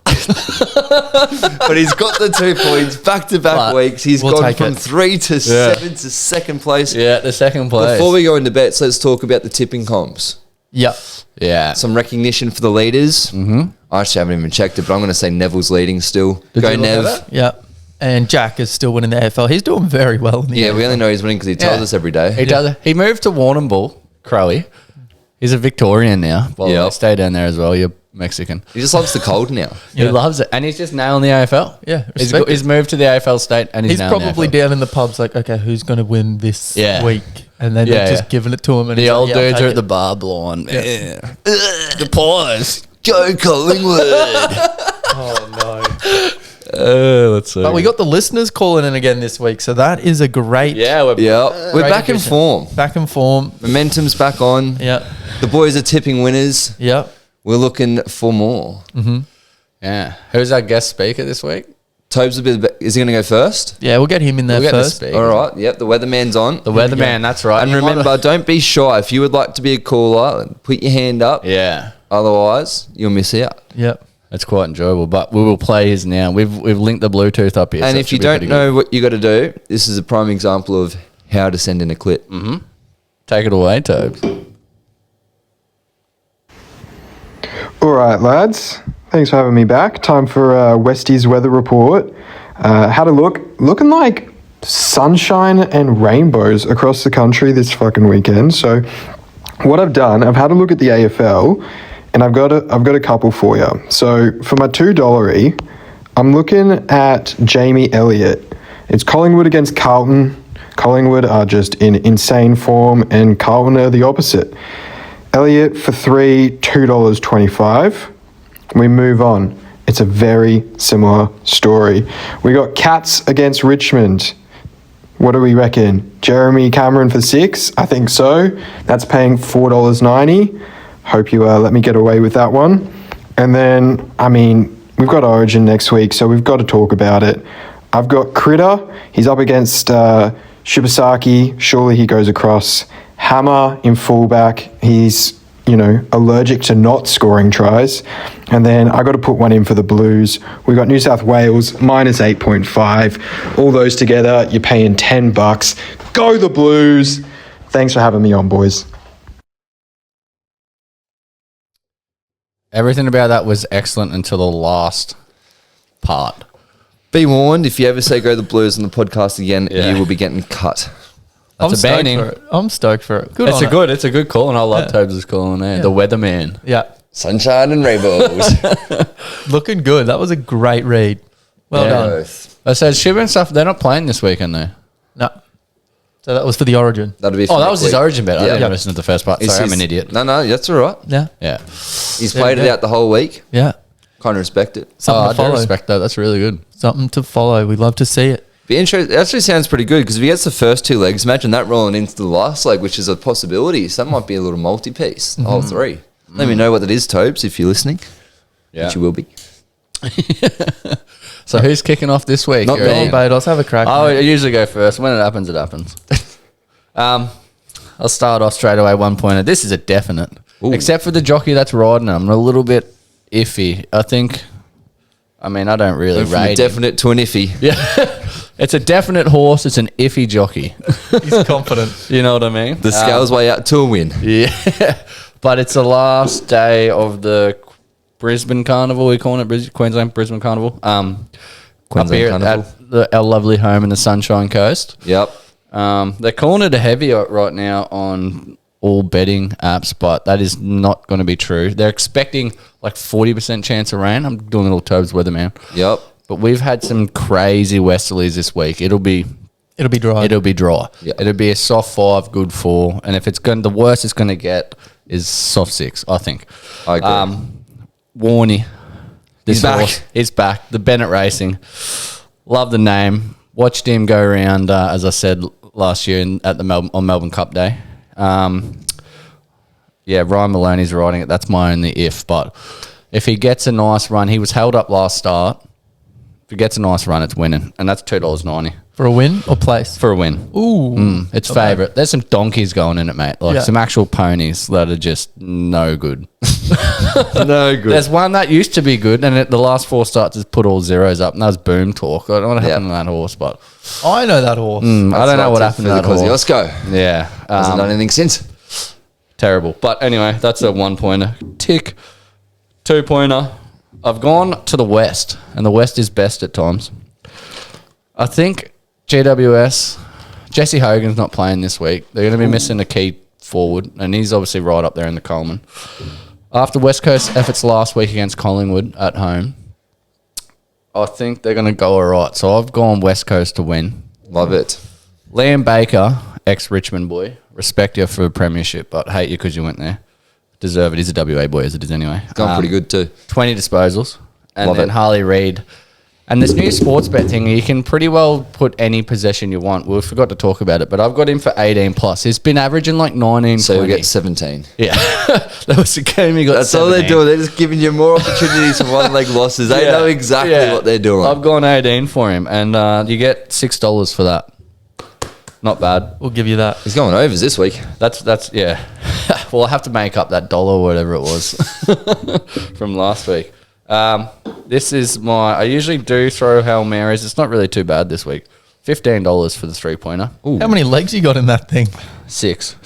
But he's got the 2 points back-to-back But weeks. He's we'll gone take from it. 3 to 7 to second place. Yeah, the second place. Before we go into bets, let's talk about the tipping comps. Yep. yeah, Some recognition for the leaders. Mm-hmm. I actually haven't even checked it, but I'm going to say Neville's leading still. Go, you look at Nev. that? Yep. And Jack is still winning the AFL. He's doing very well in the Yeah, AFL. we only know he's winning because he tells Yeah. us every day. he does. He moved to Warrnambool, Crowie. He's a Victorian now. Well, Yep. stay down there as well. You're Mexican. He just loves the cold now. He Yeah. loves it, and he's just nailing the AFL. Yeah, he's, respect he's moved to the AFL state, and he's He's nailing probably the AFL. down in the pubs like, okay, who's going to win this Yeah. week? And then Yeah, they're just yeah. giving it to him. And The he's old like, yeah, I'll dudes take are at it. the bar blowing. Yeah. The pause. Go Collingwood. Oh, no. Let's see. But we got the listeners calling in again this week. So that is a great Yeah, we're Yeah, we're Great back in addition. form. back in form. Momentum's back on. Yeah. The boys are tipping winners. Yeah. We're looking for more. Yeah. Who's our guest speaker this week? Tobes is he going to go first? Yeah, we'll get him in there We'll get the first. speed. All right. Yep. The weatherman's on. The weatherman, that's right. And You might remember, have- don't be shy. If you would like to be a caller, put your hand up. yeah, Otherwise, you'll miss out. Yep. it's quite enjoyable. But we will play his now. We've linked the Bluetooth up here. And so it if you should be don't pretty know what you got to do, this is a prime example of how to send in a clip. good. Take it away, Tobes. All right, lads. Thanks for having me back. Time for Westie's weather report. Had a look. Looking like sunshine and rainbows across the country this fucking weekend. So what I've done, I've had a look at the AFL, and I've got a couple for you. So for my $2, I'm looking at Jamie Elliott. It's Collingwood against Carlton. Collingwood are just in insane form, and Carlton are the opposite. Elliott for $3, $2.25. We move on. It's a very similar story. We got Cats against Richmond. What do we reckon? Jeremy Cameron for $6? I think so. That's paying $4.90. Hope you let me get away with that one. And then, I mean, we've got Origin next week, so we've got to talk about it. I've got Critter. He's up against Shibasaki. Surely he goes across. Hammer in fullback. He's, allergic to not scoring tries. And then I got to put one in for the Blues. We got New South Wales minus 8.5. All those together, you're paying $10. Go the Blues. Thanks for having me on, boys. Everything about that was excellent until the last part. Be warned, if you ever say go the Blues on the podcast again, Yeah. you will be getting cut. That's a banning. I'm stoked for it. Good It's on a it. good. It's a good call, and I love Tobes' call on there. The weatherman. Yeah. Sunshine and rainbows. Looking good. That was a great read. Well Yeah. done. Both. I said Shiba and stuff. They're not playing this weekend, though. No. So that was for the Origin. That'll be. Oh, that was his week. Origin bet. I Yeah. didn't listen to the first part. Sorry, I'm an idiot. No, that's all right. Yeah. Yeah. He's played it out the whole week. Yeah. Kind of respect it. Something I to do follow. respect that. That's really good. Something to follow. We'd love to see it. Be interesting. It actually sounds pretty good because if he gets the first two legs, imagine that rolling into the last leg, which is a possibility. So that might be a little multi-piece, the whole three. Let me know what that is, Tobes, if you're listening. Yeah. Which you will be. So who's kicking off this week? Not You me. ready? Barbados, have a crack. I mate. usually go first. When it happens, it happens. I'll start off straight away. 1 pointer. This is a definite, except for the jockey that's riding. I'm a little bit iffy. I think. I mean, I don't really Went from a rate him. definite to an iffy. Yeah, it's a definite horse. It's an iffy jockey. He's confident. You know what I mean? The scales way out to a win. Yeah, but it's the last day of the Brisbane Carnival. We call it Queensland Brisbane Carnival. Up Queensland here Carnival. at our lovely home in the Sunshine Coast. Yep. They're calling it a heavy right now on all betting apps, but that is not going to be true. They're expecting like 40% chance of rain. I'm doing a little Tobes weatherman. Yep. But we've had some crazy westerlies this week. It'll be Dry. It'll be dry. Yeah. It'll be a soft 5, good 4. And if it's going, the worst it's going to get is soft 6, I think. I agree. Warney. He's back. Horse, he's back. The Bennett Racing. Love the name. Watched him go around, as I said last year at the Melbourne Cup Day. Yeah, Ryan Maloney's riding it. That's my only if. But if he gets a nice run, he was held up last start. If he gets a nice run, it's winning. And that's $2.90 For a win or place? for a win. Ooh. It's favourite. There's some donkeys going in it, mate. Like Yeah. some actual ponies that are just no good. No good. There's one that used to be good, and the last 4 starts has put all zeros up, and that was Boom Talk. I don't know what happened to that horse, but I know that horse. I don't know what happened to that horse. Kosciuszko. Yeah, Hasn't done anything since. terrible. But anyway, that's a 1 pointer. Tick. 2 pointer. I've gone to the West, and the West is best at times. I think GWS, Jesse Hogan's not playing this week. They're going to be missing a key forward, and he's obviously right up there in the Coleman. After West Coast efforts last week against Collingwood at home, I think they're going to go all right. So I've gone West Coast to win. Love it. Liam Baker, ex-Richmond boy, respect you for a premiership, but hate you because you went there. Deserve it. He's a WA boy as it is anyway. Gone pretty good too. 20 disposals. And Love then it. Harley Reid, And this new sports bet thing, you can pretty well put any possession you want. We forgot to talk about it, but I've got him for 18 plus. He's been averaging like 19, So 20. you'll get 17. Yeah. That was the game he got. That's 17. all they're doing. They're just giving you more opportunities for one leg losses. They know exactly what they're doing. I've gone 18 for him, and you get $6 for that. Not bad. We'll give you that. He's going overs this week. That's yeah. Well, I have to make up that dollar or whatever it was from last week. This is I usually do throw Hail Marys. It's not really too bad this week. $15 for the 3-pointer. How many legs you got in that thing? 7.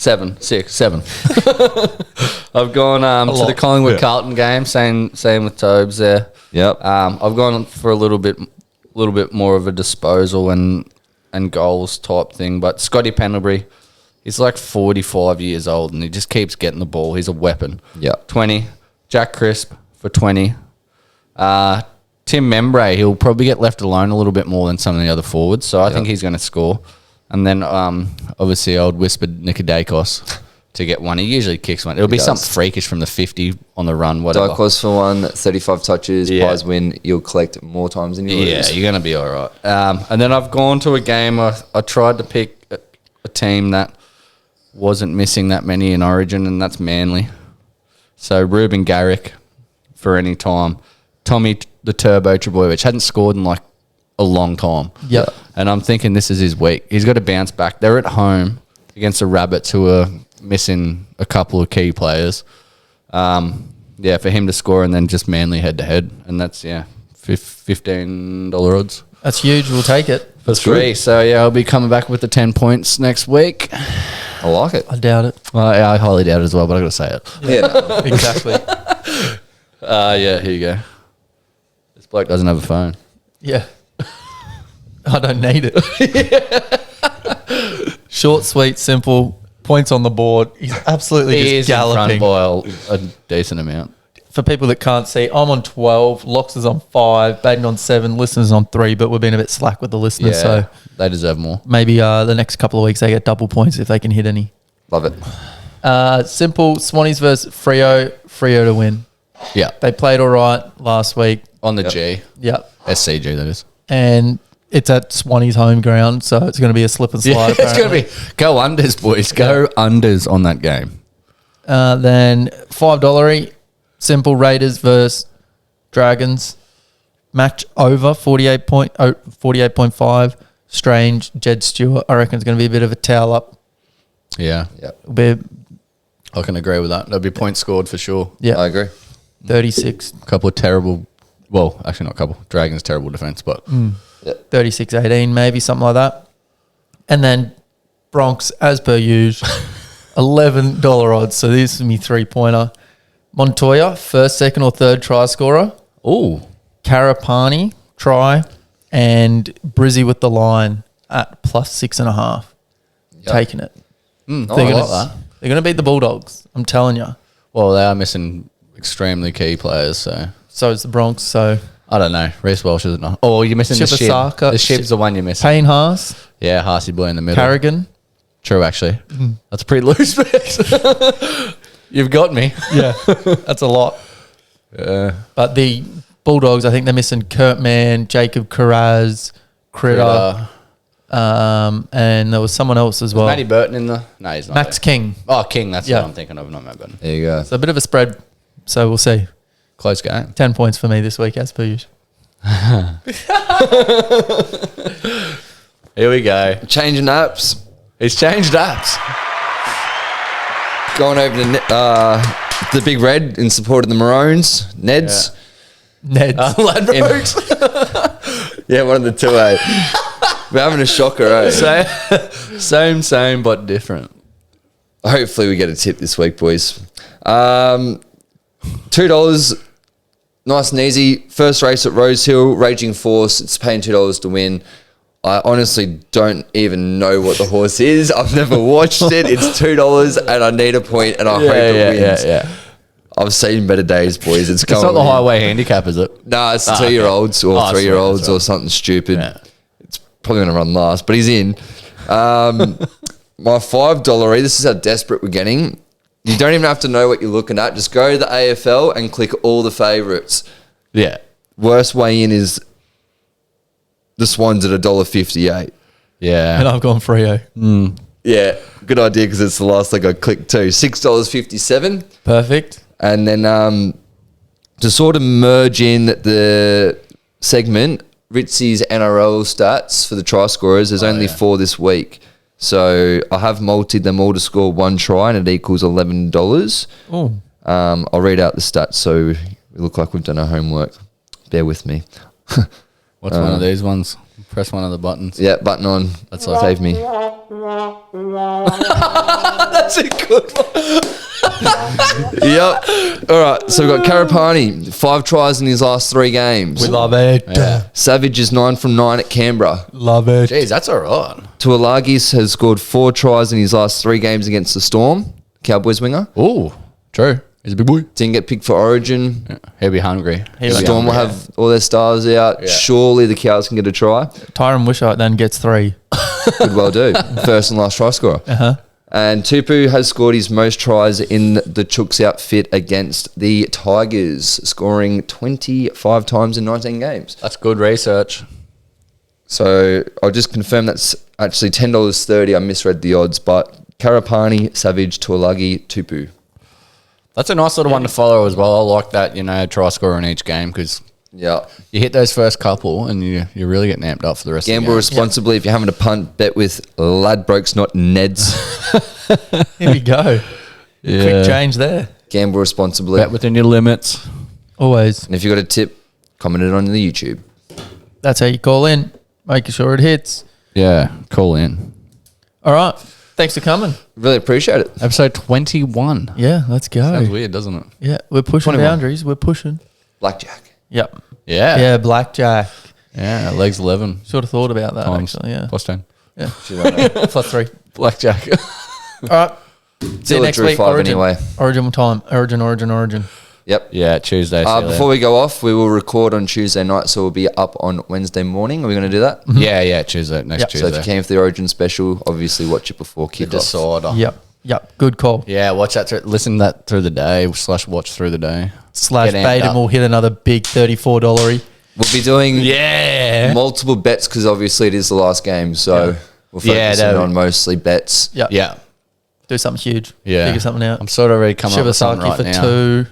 I've gone to the lot. Collingwood Carlton game. Same with Tobes there. Yep. I've gone for a little bit more of a disposal and goals type thing. But Scotty Pendlebury, he's like 45 years old and he just keeps getting the ball. He's a weapon. Yep. 20. Jack Crisp for 20. Tim Membre, he'll probably get left alone a little bit more than some of the other forwards, so I think he's going to score. And then obviously old whispered Nikodakos to get one. He usually kicks one. It'll be something freakish from the 50 on the run, whatever. Dykos for one, 35 touches, Pies win. You'll collect more times than you lose. Yeah, you're going to be all right. And then I've gone to a game. I tried to pick a team that wasn't missing that many in Origin, and that's Manly. So Ruben Garrick for any time. Tommy the Turbo Trebojevic hadn't scored in like a long time. Yep. And I'm thinking this is his week. He's got to bounce back. They're at home against the Rabbits who are missing a couple of key players. For him to score and then just Manly head-to-head. And that's, $15 odds. That's huge. We'll take it. For 3. So, I'll be coming back with the 10 points next week. I like it. I doubt it. Well, I highly doubt it as well, but I got to say it. Yeah. Exactly. Here you go. This bloke doesn't have a phone. Yeah. I don't need it. Short, sweet, simple. Points on the board. He's absolutely He just is in galloping. front by a decent amount. For people that can't see, I'm on 12. Locks is on 5. Baden on 7. Listeners on 3. But we've been a bit slack with the listeners. So they deserve more. maybe the next couple of weeks they get double points if they can hit any. Love it. Simple. Swannies versus Freo. Freo to win. Yeah. They played all right last week. On the G. Yep. SCG, that is. And it's at Swanee's home ground, so it's going to be a slip and slide. It's going to be go unders, boys. Go unders on that game. Then $5 simple Raiders versus Dragons. Match over 48.5. Strange Jed Stewart. I reckon it's going to be a bit of a towel up. Yeah. It'll be I can agree with that. There'll be points scored for sure. I agree. 36. A couple of terrible, well, actually not a couple. Dragons terrible defense, but 36-18 maybe, something like that. And then Bronx, as per usual, $11 odds. So this is me 3-pointer. Montoya, first, second or third try scorer. ooh, Karapani, try. And Brizzy with the line at plus 6.5. Taking it. I They're like gonna, that. they're going to beat the Bulldogs. I'm telling you. Well, they are missing extremely key players, so So is the Bronx. So I don't know. Reece Welsh is not. Oh, you're missing the Shib. Shibasaki. The Shib's the one you're missing. Payne Haas, Yeah, Harsey boy in the middle. Carrigan. True, actually. That's a pretty loose bet. You've got me. Yeah, that's a lot. But the Bulldogs, I think they're missing Kurtman, Jacob Carraz, Critter, and there was someone else as well. Matty Burton in the... No, he's not Max there. King. Oh, King. That's Yeah. what I'm thinking of. Not Matt Burton. There you go. So a bit of a spread. So we'll see. Close game. 10 points for me this week, as per usual. Here we go. Changing apps. He's changed apps. Going over to the Big Red in support of the Maroons. Neds. Neds. Ladbrokes. Yeah, one of the two, eh? We're having a shocker, eh? Same, but different. Hopefully we get a tip this week, boys. $2, nice and easy. First race at Rosehill, Raging Force. It's paying $2 to win. I honestly don't even know what the horse is. I've never watched it. It's $2 and I need a point and I hope it wins. Yeah. I've seen better days, boys. It's It's not the highway handicap, is it? Nah, it's 2-year-olds or Oh, 3-year-olds sweet, or that's something stupid. Yeah. It's probably going to run last, but he's in. My $5, this is how desperate we're getting. You don't even have to know what you're looking at. Just go to the AFL and click all the favourites. Yeah. Worst way in is the Swans at $1.58. And Yeah. I've gone Freo. Yeah, good idea because it's the last leg I clicked too. $6.57. Perfect. And then to sort of merge in the segment, Ritzy's NRL stats for the try scorers, there's only 4 this week. So I have multied them all to score 1 try and it equals $11. Oh, I'll read out the stats so we look like we've done our homework. Bear with me. What's one of these ones? Press one of the buttons. Yeah, button on. That's like- Save me. That's a good one. Yep. All right. So we've got Karapani, 5 tries in his last 3 games. we love it. Yeah. Savage is 9 from 9 at Canberra. Love it. Jeez, that's all right. Tuolagis has scored 4 tries in his last 3 games against the Storm, Cowboys winger. Ooh, true. He's a big boy. Didn't get picked for Origin. Yeah. He'll be hungry. He'll be Storm will have all their stars out. Yeah. Surely the Cows can get a try. Tyron Wishart then gets 3. Could well do. First and last try scorer. Uh-huh. And Tupu has scored his most tries in the Chooks outfit against the Tigers, scoring 25 times in 19 games. That's good research. So I'll just confirm that's actually $10.30. I misread the odds, but Karapani, Savage, Tuolagi, Tupu. That's a nice little one to follow as well. I like that, try scorer in each game because Yeah. you hit those first couple and you really get amped up for the rest Gamble of the game. responsibly. If you're having a punt, bet with Ladbrokes, not Neds. Here we go. Quick change there. Gamble responsibly. Bet within your limits. Always. And if you've got a tip, comment it on the YouTube. That's how you call in. Making sure it hits. Yeah, call in. All right. Thanks for coming. Really appreciate it. Episode 21. Yeah, let's go. Sounds weird, doesn't it? Yeah, we're pushing 21. boundaries. We're pushing. Blackjack. Yep. Yeah. Yeah, blackjack. Yeah, legs 11 Sort of thought about that times. actually. Yeah. Plus 10. Yeah. Shit, I know. Plus 3. Blackjack. All right. See you Till it next drew week. 5 Origin. anyway. Origin time. Origin. Yep. Yeah, Tuesday. see you Before we go off, we will record on Tuesday night, so we'll be up on Wednesday morning. Are we going to do that? there. Yeah, Tuesday. Next Yep. Tuesday. So if you came for the Origin special, obviously watch it before The kickoff. Decider. Yep. Good call. Yeah, watch that. Listen to that through the day / watch through the day. Slash Get amped Baden up. will hit another big $34. We'll be doing Yeah. multiple bets because obviously it is the last game, so we'll focus in on mostly bets. Yep. Yeah. Do something huge. Yeah. Figure something out. I'm sort of already coming up with something Shibasaki right for now. 2.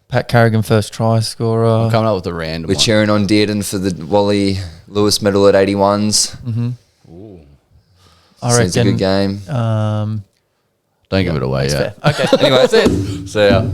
Pat Carrigan first try scorer. I'm coming up with a random We're one. cheering on Dearden for the Wally Lewis medal at 81s. I So it's a reckon. good game. Don't give it away yet. Fair. Okay. Anyway, See ya.